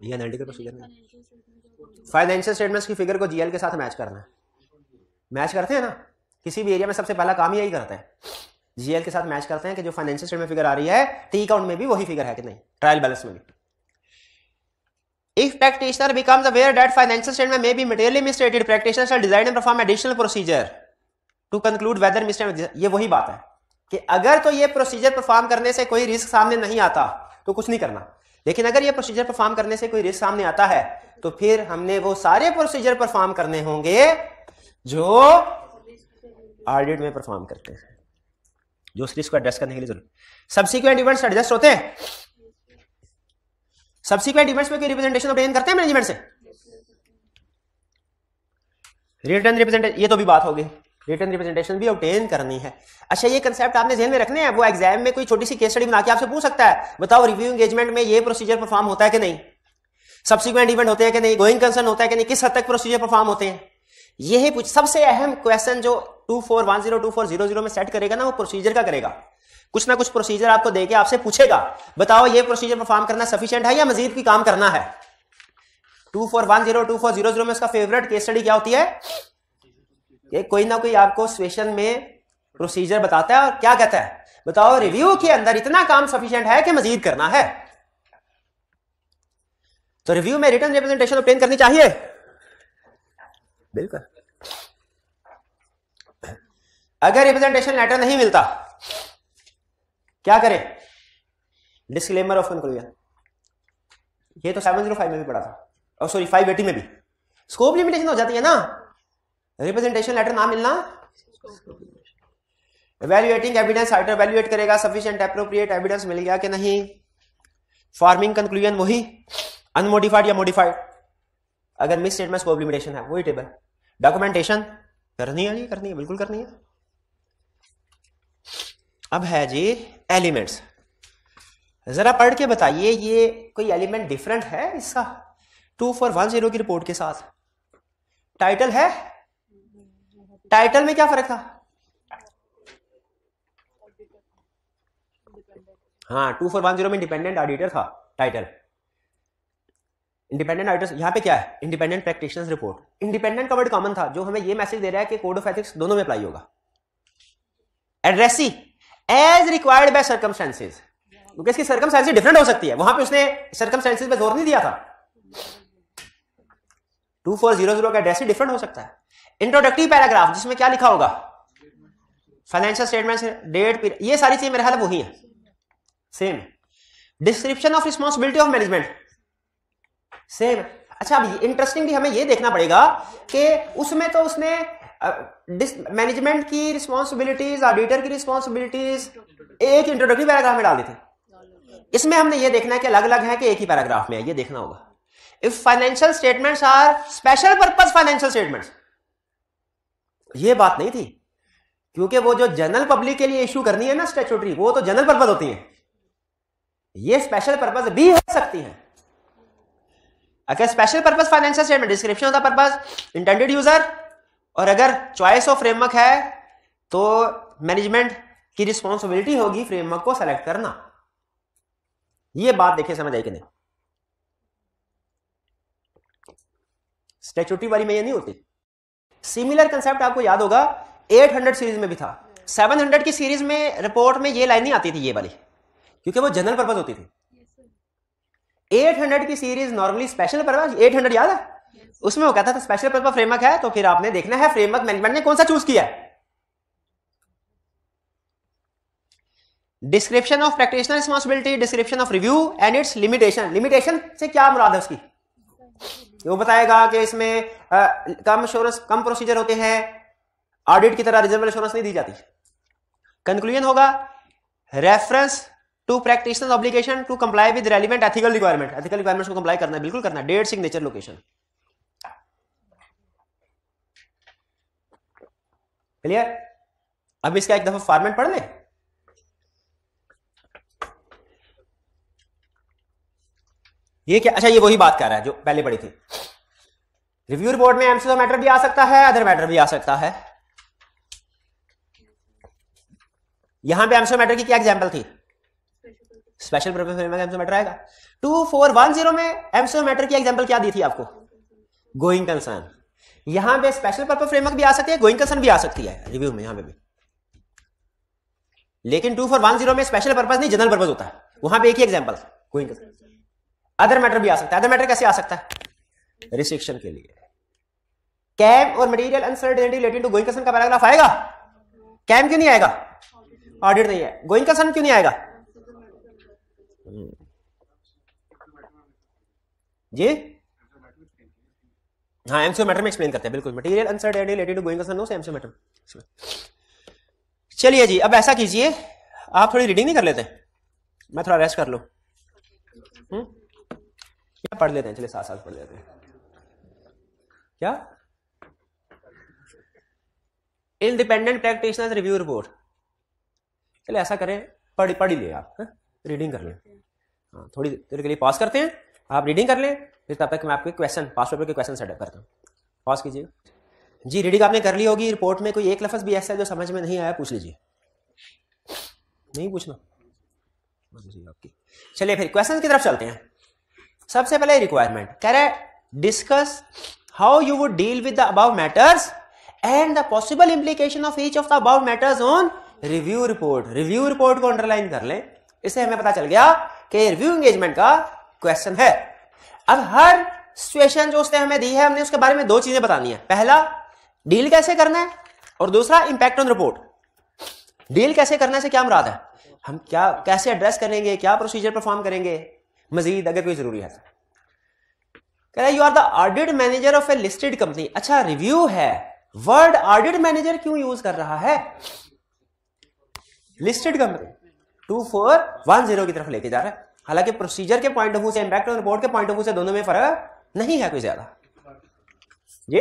ये एनालिटिकल प्रोसीजर नहीं। फाइनेंशियल स्टेटमेंट्स की फिगर को जीएल के साथ मैच करना है। मैच करते हैं ना, किसी भी एरिया में सबसे पहला काम यही करते हैं, जीएल के साथ मैच करते हैं कि जो फाइनेंशियल स्टेटमेंट फिगर आ रही है टी अकाउंट में भी वही फिगर है कि नहीं, ट्रायल बैलेंस में भी। If practitioner becomes aware that financial statement may be materially misstated, practitioner shall design and perform additional procedure to conclude whether misstatement। ये वही बात है कि अगर तो ये प्रोसीजर परफॉर्म करने से कोई रिस्क सामने नहीं आता तो कुछ नहीं करना, लेकिन अगर ये प्रोसीजर परफॉर्म करने से कोई रिस्क सामने आता है तो फिर हमने वो सारे प्रोसीजर परफॉर्म करने होंगे जो ऑडिट में परफॉर्म करते हैं, जो उस रिस्क को एड्रेस करने के लिए जरूरी। सब्सिक्वेंट इवेंट्स एडजस्ट होते हैं। सब्सिक्वेंट इवेंट्स में कोई रिप्रेजेंटेशन ऑब्टेन करते हैं मैनेजमेंट से? रिटर्न रिप्रेजेंटेशन, ये तो भी बात होगी, रिटर्न रिप्रेजेंटेशन भी ऑब्टेन करनी है। अच्छा, ये कंसेप्ट आपने ध्यान में रखने हैं। वो एग्जाम में कोई छोटी सी केस स्टडी बना के आपसे पूछ सकता है, बताओ रिव्यू एंगेजमेंट में ये प्रोसीजर परफॉर्म होता है कि नहीं, सब्सिक्वेंट इवेंट होते हैं कि नहीं, गोइंग कंसर्न होता है कि नहीं, किस हद तक प्रोसीजर परफॉर्म होते हैं। यही पूछ, सबसे अहम क्वेश्चन जो 2410 2400 में सेट करेगा ना, वो प्रोसीजर का करेगा। कुछ ना कुछ प्रोसीजर आपको देके आपसे पूछेगा, बताओ ये प्रोसीजर परफॉर्म करना सफिशिएंट है या मजीद भी काम करना है। 2410 2400 में उसका फेवरेट केस स्टडी क्या होती है कि कोई ना कोई आपको सिचुएशन में प्रोसीजर बताता है और क्या कहता है, बताओ रिव्यू के अंदर इतना काम सफिशिएंट है कि मजीद करना है। तो रिव्यू में रिटर्न रिप्रेजेंटेशन ऑब्टेन करनी चाहिए, बिल्कुल। अगर रिप्रेजेंटेशन लेटर नहीं मिलता क्या करें? Disclaimer of conclusion. ये तो 705 में भी पढ़ा था, और सॉरी 580 में भी। स्कोप लिमिटेशन हो जाती है ना, रिप्रेजेंटेशन लेटर ना मिलना। इवैल्यूएटिंग एविडेंस, ऑडिटर इवैल्यूएट करेगा सफिशिएंट एप्रोप्रिएट एविडेंस मिल गया कि नहीं। फॉर्मिंग कंक्लूजन वही अनमोडिफाइड या मोडिफाइड, अगर मिस स्टेटमेंट स्कोप लिमिटेशन है वही टेबल। डॉक्यूमेंटेशन करनी है जी, करनी है, बिल्कुल करनी है। अब है जी एलिमेंट्स, जरा पढ़ के बताइए ये कोई एलिमेंट डिफरेंट है इसका 2410 की रिपोर्ट के साथ? टाइटल है, टाइटल में क्या फर्क था? हाँ, 2410 में इंडिपेंडेंट ऑडिटर था टाइटल। इंडिपेंडेंट ऑडिटर यहां पे क्या है? Independent practitioners report. इंडिपेंडेंट का वर्ड कॉमन था, जो हमें ये मैसेज दे रहा है कि कोड ऑफ एथिक्स दोनों में अप्लाई होगा। Addressee as required by circumstances, क्योंकि इसकी सर्कमस्टेंसेस डिफरेंट हो सकती है, वहां पे उसने सर्कमस्टेंसेस पे जोर नहीं दिया था। 2400 का एड्रेस डिफरेंट हो सकता है। इंट्रोडक्टरी पैराग्राफ जिसमें क्या लिखा होगा? फाइनेंशियल स्टेटमेंट्स, डेट, पीरियड, ये सारी चीजें मेरे ख्याल वही है, same. Description of responsibility of management same. अच्छा, अब इंटरेस्टिंगली हमें ये देखना पड़ेगा कि उसमें तो उसने मैनेजमेंट की रिस्पांसिबिलिटीज, ऑडिटर की रिस्पांसिबिलिटीज एक इंट्रोडक्टरी पैराग्राफ में डाल दी थी। इसमें हमने ये देखना है कि अलग अलग है कि एक ही पैराग्राफ में है, ये देखना होगा। If financial statements are special purpose financial statements, ये बात नहीं थी, क्योंकि वो जो जनरल पब्लिक के लिए इश्यू करनी है ना स्टैट्यूटरी, वो तो जनरल पर्पस होती है, ये स्पेशल पर्पस भी हो सकती है। अगर special purpose financial statement, description of the purpose, intended user, और अगर चॉइस ऑफ फ्रेमवर्क है तो मैनेजमेंट की रिस्पांसिबिलिटी होगी फ्रेमवर्क को सेलेक्ट करना। ये बात देखिए समझ आई कि नहीं? स्टैट्यूटरी वाली में ये नहीं होती। सिमिलर कंसेप्ट आपको याद होगा 800 सीरीज में भी था। 700 की सीरीज में रिपोर्ट में ये लाइन नहीं आती थी ये वाली, क्योंकि वो जनरल पर्पज होती थी। 800 की सीरीज नॉर्मली स्पेशल पर्पज, 800 याद है, उसमें वो कहता था स्पेशल पर्पज फ्रेमवर्क है, तो फिर आपने देखना है फ्रेमवर्क मैनेजमेंट ने कौन सा चूज किया है। Description of practitioner responsibility, description of review and it's limitation. Limitation से क्या मुराद है उसकी, वो बताएगा कि इसमें कम प्रोसीजर होते हैं, ऑडिट की तरह रिजर्वेबल एश्योरेंस नहीं दी जाती। कंक्लूजन होगा reference to practitioner obligation to comply with relevant ethical requirement. Ethical requirements को कंप्लाई करना है, बिल्कुल करना है। Date, signature, location. क्लियर? अब इसका एक दफा फॉर्मेट पढ़ ले। ये क्या, अच्छा ये वही बात कर रहा है जो पहले पढ़ी थी। रिव्यू रिपोर्ट में एमसीक्यू मैटर भी आ सकता है, अदर मैटर भी आ सकता है। यहां पे एमसीक्यू मैटर की क्या एग्जांपल थी? Special purpose framework MCQ matter आएगा। 2410 में एमसीक्यू मैटर की एग्जांपल क्या दी थी आपको? Going concern. यहां पे स्पेशल पर्पस फ्रेमवर्क भी आ सकती है, गोइंग कंसर्न भी आ सकती है रिव्यू में, यहां पे भी। लेकिन 2410 में स्पेशल पर्पस नहीं, जनरल पर्पस होता है, वहां पे एक ही example going concern. Other matter भी आ सकता है। अदर मैटर कैसे आ सकता है? रिस्ट्रिक्शन के लिए। कैम और material uncertainty related to going concern का पैराग्राफ आएगा? कैम क्यों नहीं आएगा? ऑडिट नहीं है। गोइंग कंसर्न क्यों नहीं आएगा? जी हाँ, एमसीक्यू मैटर में एक्सप्लेन करते हैं, बिल्कुल। Material uncertainty related to going concern no से एमसीक्यू मैटर। चलिए जी, अब ऐसा कीजिए, आप थोड़ी रीडिंग नहीं कर लेते? मैं थोड़ा रेस्ट कर लूं, पढ़ लेते हैं, चलिए साथ साथ पढ़ लेते हैं। क्या? Independent practitioners review report. चलिए ऐसा करें, पढ़ ही ले आप, रीडिंग कर लें। हाँ, थोड़ी देर के लिए पॉज करते हैं, आप रीडिंग कर लें, फिर तब तक मैं आपके क्वेश्चन, पास पेपर के क्वेश्चन सेटअप करता हूँ। पॉज कीजिए जी। रीडिंग आपने कर ली होगी। रिपोर्ट में कोई एक लफ्ज भी ऐसा है जो समझ में नहीं आया, पूछ लीजिए। नहीं पूछना आपकी। चलिए फिर क्वेश्चन की तरफ चलते हैं। सबसे पहले रिक्वायरमेंट कह रहा है discuss how you would deal with the above matters and the possible implication of each of the above matters on review report. Review report को अंडरलाइन कर लें, इससे हमें पता चल गया कि रिव्यू एंगेजमेंट का क्वेश्चन है। अब हर सिचुएशन जो उसने हमें दी है, हमने उसके बारे में दो चीजें बतानी है। पहला, डील कैसे करना है, और दूसरा, इंपैक्ट ऑन रिपोर्ट। डील कैसे करने से क्या मुराद है, हम क्या कैसे एड्रेस करेंगे, क्या प्रोसीजर परफॉर्म करेंगे मजीद अगर कोई जरूरी है। कह रहा है you are the audit manager of a listed company. अच्छा, रिव्यू है, वर्ड ऑडिट मैनेजर क्यों यूज कर रहा है? लिस्टेड कंपनी 2410 की तरफ लेके जा रहा है। हालांकि प्रोसीजर के पॉइंट ऑफ व्यू से, इंपैक्ट ऑन रिपोर्ट के पॉइंट ऑफ व्यू से दोनों में फर्क नहीं है कोई ज्यादा। जी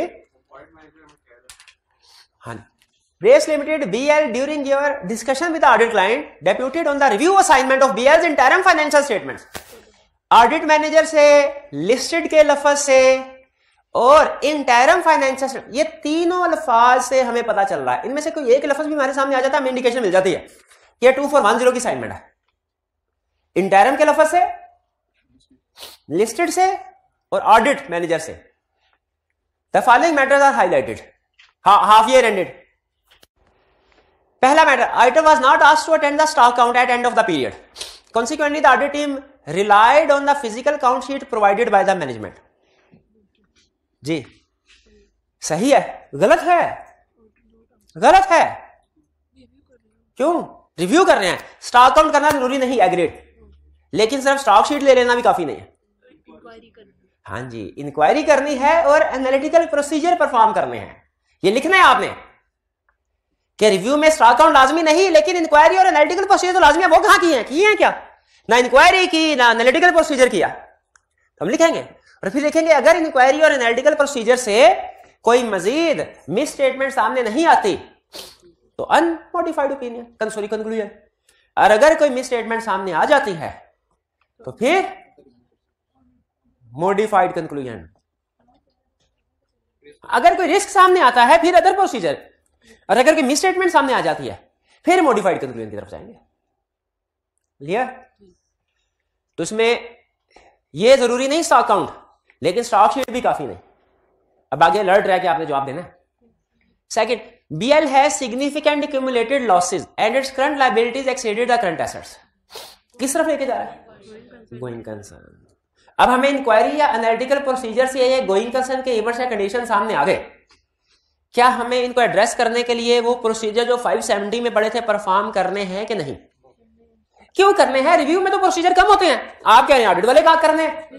हाँ, Race Limited BL during your discussion with the audit client deputed on the review assignment of BL's interim financial statements। Audit manager से, लिस्टेड के लफ्ज से और इंटरम फाइनेंशियल, ये तीनों अल्फाज से हमें पता चल रहा है। इनमें से कोई एक लफ्ज भी हमारे सामने आ जाता है, हमें इंडिकेशन मिल जाती है कि 2410 की असाइनमेंट है। इंटरम के लफ्ज से, लिस्टेड से और ऑडिट मैनेजर से। The following matters are highlighted. Half year ended. पहला matter, item was not asked to attend the stock count at end of the period. Consequently, the audit team relied on the physical count sheet provided by the management। जी सही है, गलत है? गलत है। क्यों? Review कर रहे हैं, स्टॉक काउंट करना जरूरी नहीं है, ग्रेट, लेकिन सिर्फ स्टॉक शीट ले लेना भी काफी नहीं है। हाँ जी, इंक्वायरी करनी है और एनालिटिकल प्रोसीजर परफॉर्म करने हैं। ये लिखना है आपने कि रिव्यू में स्टॉक काउंट लाजमी नहीं, लेकिन इंक्वायरी और एनालिटिकल प्रोसीजर तो लाजमी है। वो कहां किए हैं क्या? ना इंक्वायरी की, ना एनालिटिकल प्रोसीजर किया। हम लिखेंगे और फिर लिखेंगे अगर इंक्वायरी और एनालिटिकल प्रोसीजर से कोई मजीद मिस स्टेटमेंट सामने नहीं आती तो अनमोडिफाइड ओपिनियन, सॉरी कंक्लूजन। और अगर कोई मिस स्टेटमेंट सामने आ जाती है तो फिर मॉडिफाइड कंक्लूजन। अगर कोई रिस्क सामने आता है फिर अदर प्रोसीजर, और अगर कोई मिस स्टेटमेंट सामने आ जाती है फिर मॉडिफाइड कंक्लूजन की तरफ जाएंगे। लिया? तो इसमें यह जरूरी नहीं स्टॉक काउंट, लेकिन स्टॉक शीट भी काफी नहीं। अब आगे अलर्ट रह के आपने जवाब देना है। Second, BL has significant accumulated losses and its current liabilities exceeded the current assets. किस तरफ लेके जा रहा है? Going concern. अब हमें इंक्वायरी या एनालिटिकल प्रोसीजर से ये गोइंग कंसर्न के इवेंट्स या कंडीशन सामने आ गए, क्या हमें इनको एड्रेस करने के लिए वो प्रोसीजर जो 570 में पढ़े थे परफॉर्म करने हैं कि नहीं? क्यों करने हैं? रिव्यू में तो प्रोसीजर कम होते हैं, आप कह रहे हैं ऑडिट वाले क्या करने हैं?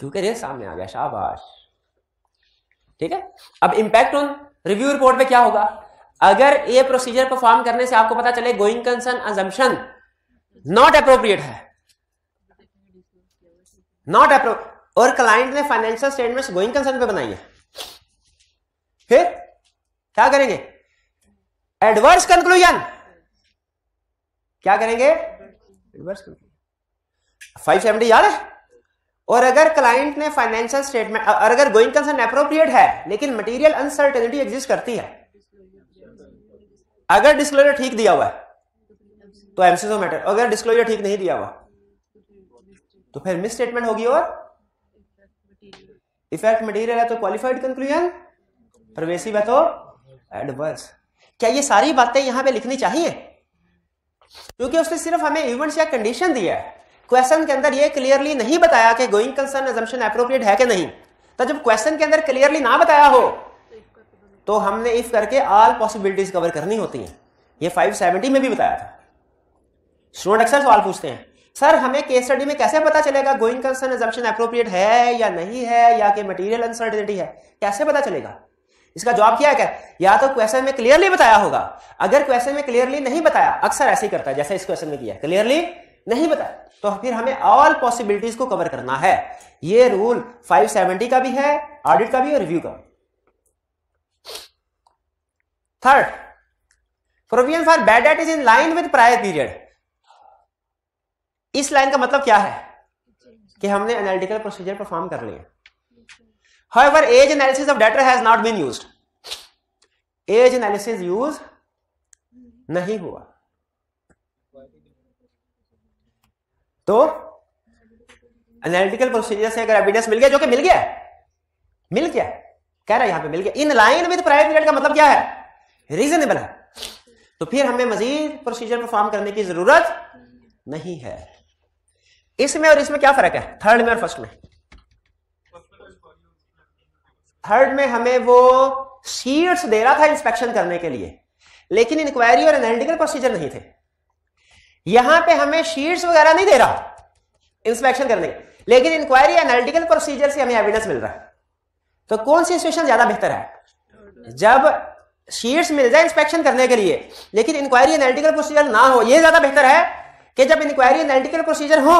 क्योंकि रिस्क सामने आ गया। शाबाश, ठीक है। अब इंपैक्ट ऑन रिव्यू रिपोर्ट पे क्या होगा? अगर ये प्रोसीजर परफॉर्म करने से आपको पता चले going concern assumption not appropriate है, नॉट अप्रोप्रिएट, और क्लाइंट ने फाइनेंशियल स्टेटमेंट्स गोइंग कंसर्न पे बनाई है, फिर क्या करेंगे? Adverse conclusion. क्या करेंगे? Adverse conclusion. 570 याद है? और अगर क्लाइंट ने फाइनेंशियल स्टेटमेंट, अगर गोइंग कंसर्न अप्रोप्रिएट है लेकिन मटेरियल अनसर्टेनिटी एग्जिस्ट करती है, अगर डिस्क्लोजर ठीक दिया हुआ है तो एमसीएस मैटर, अगर डिस्क्लोजर ठीक नहीं दिया हुआ तो फिर मिस स्टेटमेंट होगी और इफेक्ट मटेरियल है तो क्वालिफाइड कंक्लूजन, परवेसिव है तो एडवर्स। क्या ये सारी बातें यहां पे लिखनी चाहिए? क्योंकि उसने सिर्फ हमें इवेंट्स या कंडीशन दिया है, क्वेश्चन के अंदर ये क्लियरली नहीं बताया कि गोइंग कंसर्न अजम्पशन एप्रोप्रिएट है कि नहीं। तो जब क्वेश्चन के अंदर क्लियरली ना बताया हो तो हमने इफ करके ऑल पॉसिबिलिटीज कवर करनी होती हैं। ये 570 में भी बताया था। स्टूडेंट अक्सर सवाल पूछते हैं, सर हमें केस स्टडी में कैसे पता चलेगा गोइंग कंसर्न अजम्पशन एप्रोप्रिएट है या नहीं है, या कि मटेरियल अनसर्टेनिटी है, कैसे पता चलेगा? इसका जवाब क्या है? या तो क्वेश्चन में क्लियरली बताया होगा। अगर क्वेश्चन में क्लियरली नहीं बताया, अक्सर ऐसे ही करता है जैसे इस क्वेश्चन में किया, क्लियरली नहीं बताया, तो फिर हमें ऑल पॉसिबिलिटीज को कवर करना है। ये रूल 570 का भी है, ऑडिट का भी और रिव्यू का। Third, provision for bad debt is in line with prior period. इस लाइन का मतलब क्या है? कि हमने एनालिटिकल प्रोसीजर परफॉर्म कर लिया। However, age analysis of debtor has not been used. Age analysis use नहीं हुआ, तो एनालिटिकल प्रोसीजर से अगर एविडेंस मिल गया, जो कि मिल गया कह रहा है यहां पे मिल गया, in line with prior period का मतलब क्या है? रीजनेबल है, तो फिर हमें मजीद प्रोसीजर परफॉर्म करने की जरूरत नहीं है। इसमें और इसमें क्या फर्क है? थर्ड में और फर्स्ट में? थर्ड में हमें वो शीट्स दे रहा था इंस्पेक्शन करने के लिए, लेकिन इंक्वायरी और एनालिटिकल प्रोसीजर नहीं थे। यहां पे हमें शीट्स वगैरह नहीं दे रहा इंस्पेक्शन करने के, लेकिन इंक्वायरी एनालिटिकल प्रोसीजर से हमें एविडेंस मिल रहा है। तो कौन सी सिचुएशन ज्यादा बेहतर है? जब शीट्स मिल जाए इंस्पेक्शन करने के लिए लेकिन इंक्वायरी एनालिटिकल प्रोसीजर ना हो, यह ज्यादा बेहतर है कि जब इंक्वायरी एनालिटिकल प्रोसीजर हो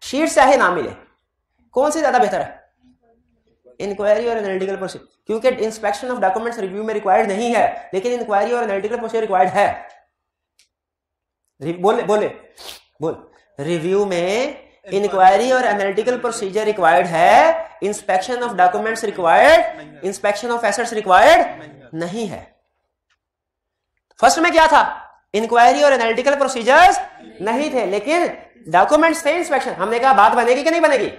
शीट चाहे ना मिले। कौन सी ज्यादा बेहतर है? इंक्वायरी और एनालिटिकल प्रोसीजर, क्योंकि इंस्पेक्शन ऑफ डॉक्यूमेंट्स रिव्यू में रिक्वायर्ड नहीं है, लेकिन इंक्वायरी और एनालिटिकल प्रोसीजर रिक्वायर्ड है। बोल रिव्यू में इंक्वायरी और एनालिटिकल प्रोसीजर रिक्वायर्ड है, inspection of documents required, inspection of assets required नहीं है। फर्स्ट में क्या था? इंक्वायरी और एनालिटिकल प्रोसीजर्स नहीं थे, लेकिन डॉक्यूमेंट्स थे, इंस्पेक्शन। हमने कहा बात बनेगी कि नहीं बनेगी?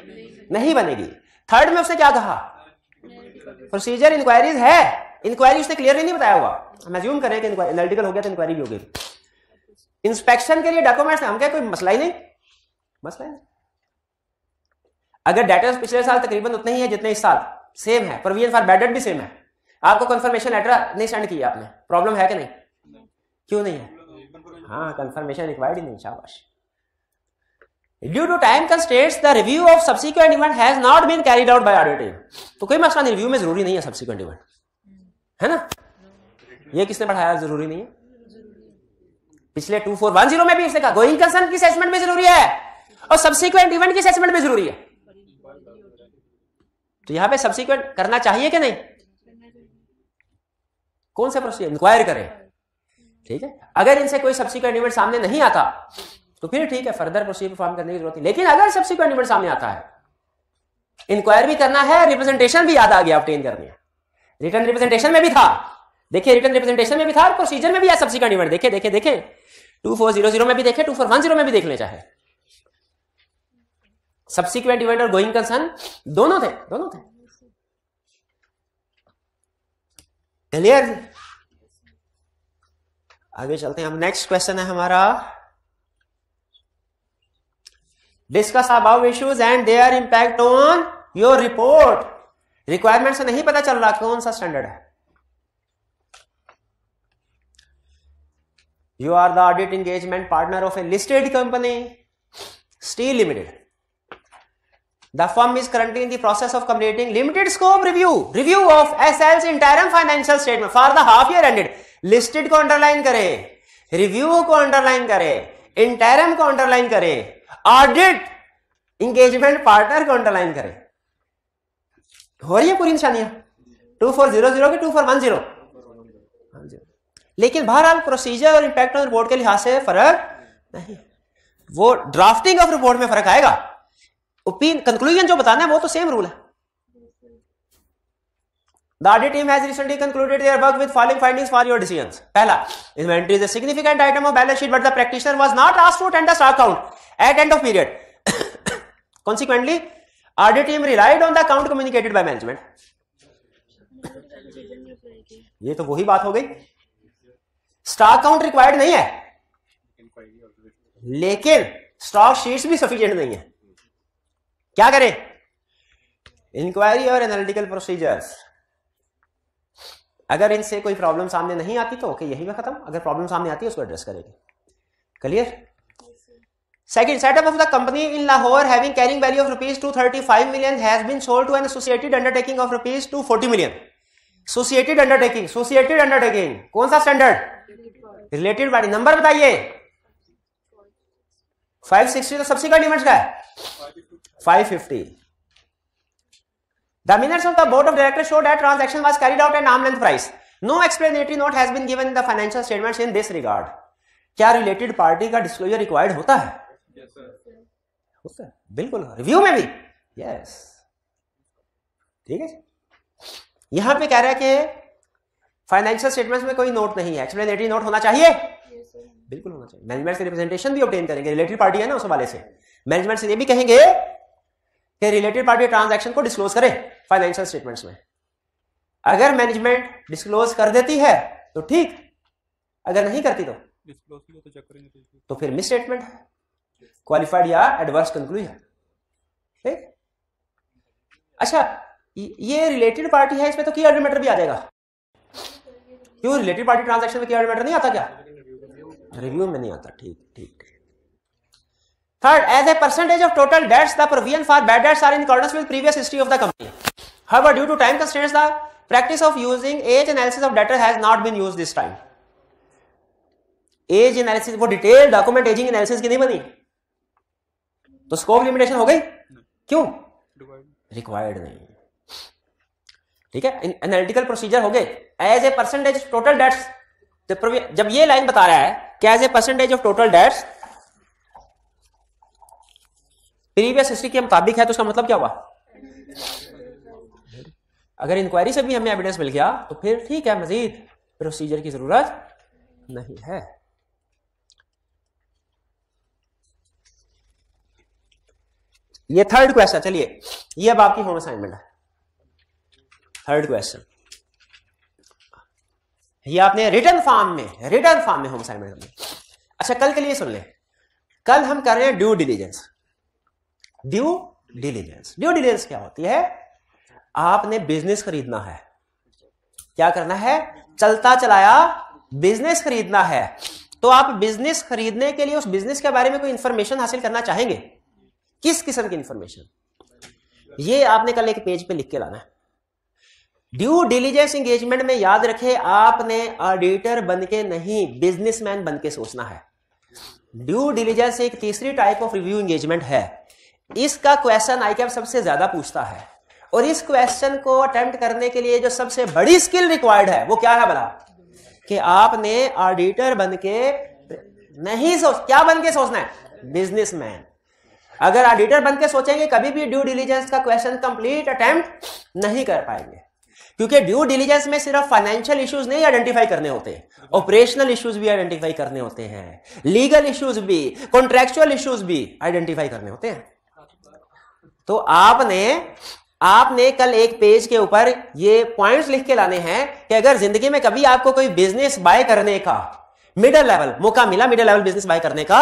नहीं बनेगी। थर्ड में उसने क्या कहा? प्रोसीजर इंक्वायरीज है, इंक्वायरी उसने क्लियरली नहीं बताया हुआ। हम अज्यूम करें कि एनालिटिकल हो गया तो इंक्वायरी भी हो गई। इंस्पेक्शन के लिए डॉक्यूमेंट्स हम क्या, कोई मसला ही नहीं, मसला ही नहीं। अगर डाटा पिछले साल तकरीबन उतने ही है जितने इस साल, सेम है, प्रोविजन फॉर बैड डेट भी सेम है, आपको कंफर्मेशन लेटर नहीं सेंड किया आपने, प्रॉब्लम है कि नहीं? क्यों नहीं है? हाँ, कंफर्मेशन रिक्वायर्ड ही नहीं। शाबाश। Due to time constraints, the review of subsequent event has not been carried out by audit team. तो कोई मसला नहीं, रिव्यू में जरूरी नहीं है subsequent event, है ना? ये किसने पढ़ाया? जरूरी नहीं है। पिछले 2410 में भी इसने कहा गोइंग कंसर्न की असेसमेंट में जरूरी है और सब्सिक्वेंट इवेंट की असेसमेंट में जरूरी है। तो यहां पे सब्सिक्वेंट करना चाहिए कि नहीं? कौन सा प्रोसीजर? इंक्वायर करें, ठीक है। अगर इनसे कोई सब्सिक्वेंट इवेंट सामने नहीं आता तो फिर ठीक है, फर्दर प्रोसीजर परफॉर्म करने की जरूरत नहीं। लेकिन अगर सब्सिक्वेंट इवेंट सामने आता है, इंक्वायर भी करना है, रिप्रेजेंटेशन भी याद आ गया ऑब्टेन करनी है। रिटर्न रिप्रेजेंटेशन में भी था, देखिए रिटर्न रिप्रेजेंटेशन में भी था और प्रोसीजर में भी है सब्सिक्वेंट इवेंट। देखे 2400 में भी देखे, 2410 में भी देख ले चाहे। सब्सिक्वेंट इवेंट और गोइंग कंसर्न दोनों थे। क्लियर? आगे चलते हैं हम। नेक्स्ट क्वेश्चन है हमारा, discuss about issues and their impact on your report. Requirement से नहीं पता चल रहा कौन सा स्टैंडर्ड है। You are the audit engagement partner of a listed company, Steel Limited. The firm is currently in the process of completing limited scope review of SL's interim financial statement for the half year ended. Listed को underline करें, review को underline करें, interim को underline करें, audit engagement partner को underline करें। हो रही है पूरी निशानियां 2400 की 2410। लेकिन बहरहाल प्रोसीजर और इंपैक्ट ऑन रिपोर्ट के लिहाज से फर्क नहीं, वो ड्राफ्टिंग ऑफ रिपोर्ट में फर्क आएगा। ओपिनियन कंक्लूजन जो बताना है वो तो सेम रूल है। The audit team has recently concluded their work with following findings for your decisions. पहला, inventory is a significant item of balance sheet, but the practitioner was not asked to attend the stock count at end of period. Consequently, audit team relied on the account communicated by management. ये तो वही बात हो गई, stock count required नहीं है, लेकिन stock sheets भी सफिशिएंट नहीं है। क्या करें? इंक्वायरी और एनालिटिकल प्रोसीजर्स। अगर इनसे कोई प्रॉब्लम सामने नहीं आती तो ओके, यही में खत्म। अगर प्रॉब्लम सामने आती है उसको एड्रेस करेंगे। Clear? Second, setup of the company in Lahore having carrying value of rupees 235 million has been sold to an associated undertaking of rupees 240 million. Associated undertaking कौन सा स्टैंडर्ड? Related party. नंबर बताइए। 560 तो subsequent events का है, 550। The minutes of the board of directors show that transaction was carried out at arm's length price. No explanatory note has been given in the financial statements in this regard. क्या related party का disclosure required होता है? Yes, sir. होता है, बिल्कुल। Review में भी yes, ठीक है। यहां पे कह रहा है कि फाइनेंशियल स्टेटमेंट्स में कोई नोट नहीं है, एक्सप्लेनेटरी नोट होना चाहिए। yes, बिल्कुल होना चाहिए। मैनेजमेंट से रिप्रेजेंटेशन भी ऑब्टेन करेंगे, रिलेटेड पार्टी है ना उस वाले से। मैनेजमेंट से ये भी कहेंगे कि रिलेटेड पार्टी ट्रांजैक्शन को डिस्क्लोज करे फाइनेंशियल स्टेटमेंट्स में। अगर मैनेजमेंट डिस्क्लोज कर देती है तो ठीक, अगर नहीं करती तो फिर मिस स्टेटमेंट है, क्वालिफाइड या एडवर्स कंक्लूजन। ठीक। अच्छा, ये रिलेटेड पार्टी है, इसमें तो की ऑर्डर मैटर भी आ जाएगा। क्यों? रिलेटेड पार्टी ट्रांजैक्शन में की ऑर्डर मैटर नहीं आता क्या? रिव्यू में नहीं आता। ठीक ठीक। Third, as a percentage of total debts, the provision for bad debts are in accordance with previous history of the company. However, due to time constraints, the practice of using age analysis of debtor has not been used this time. Age analysis वो detail document ageing analysis की नहीं बनी, तो scope limitation हो गई। क्यों? Required नहीं। ठीक है। एनालिटिकल प्रोसीजर हो गए। As a percentage total debts, जब ये लाइन बता रहा है कि as a percentage of total debts previous history के मुताबिक है, तो उसका मतलब क्या हुआ? अगर इंक्वायरी से भी हमें एविडेंस मिल गया तो फिर ठीक है, मजीद प्रोसीजर की जरूरत नहीं है। ये थर्ड क्वेश्चन। चलिए, ये अब आपकी होम असाइनमेंट है। थर्ड क्वेश्चन ये आपने रिटर्न फॉर्म में होम असाइनमेंट करनी। अच्छा, कल के लिए सुन लें। कल हम कर रहे हैं ड्यू डिलीजेंस। ड्यू डिलीजेंस क्या होती है? आपने बिजनेस खरीदना है। क्या करना है? चलता चलाया बिजनेस खरीदना है। तो आप बिजनेस खरीदने के लिए उस बिजनेस के बारे में कोई इंफॉर्मेशन हासिल करना चाहेंगे। किस किस्म की इंफॉर्मेशन? ये आपने कल एक पेज पे लिख के लाना है। ड्यू डिलीजेंस एंगेजमेंट में याद रखे, आपने ऑडिटर बन के नहीं, बिजनेसमैन बन के सोचना है। ड्यू डिलीजेंस एक तीसरी टाइप ऑफ रिव्यू एंगेजमेंट है। इसका क्वेश्चन आईकैप सबसे ज्यादा पूछता है, और इस क्वेश्चन को अटेम्प्ट करने के लिए जो सबसे बड़ी स्किल रिक्वायर्ड है वो क्या है भला? कि आपने ऑडिटर बन के नहीं क्या बन के सोचना है? बिजनेसमैन। अगर ऑडिटर बन के सोचेंगे कभी भी ड्यू डिलीजेंस का क्वेश्चन कंप्लीट अटेम्प्ट नहीं कर पाएंगे, क्योंकि ड्यू डिलीजेंस में सिर्फ फाइनेंशियल इश्यूज नहीं आइडेंटिफाई करने होते, ऑपरेशनल इश्यूज भी आइडेंटिफाई करने होते हैं, लीगल इश्यूज भी, कॉन्ट्रैक्चुअल इश्यूज भी आइडेंटिफाई करने होते हैं। तो आपने कल एक पेज के ऊपर ये पॉइंट्स लिख के लाने हैं कि अगर जिंदगी में कभी आपको कोई बिजनेस बाय करने का मिडिल लेवल, मौका मिला मिडिल लेवल बिजनेस बाय करने का,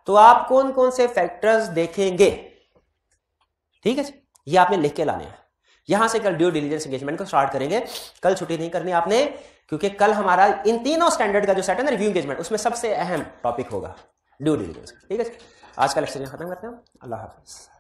तो आप कौन कौन से फैक्टर्स देखेंगे? ठीक है, ये आपने लिख के लाने हैं। यहां से कल ड्यू डिलीजेंस एंगेजमेंट को स्टार्ट करेंगे। कल छुट्टी नहीं करनी आपने, क्योंकि कल हमारा इन तीनों स्टैंडर्ड का जो सेट है ना, रिव्यू एंगेजमेंट, उसमें सबसे अहम टॉपिक होगा ड्यू डिलीजेंस। ठीक है, आज का लेक्चर खत्म करते हैं। अल्लाह हाफिज।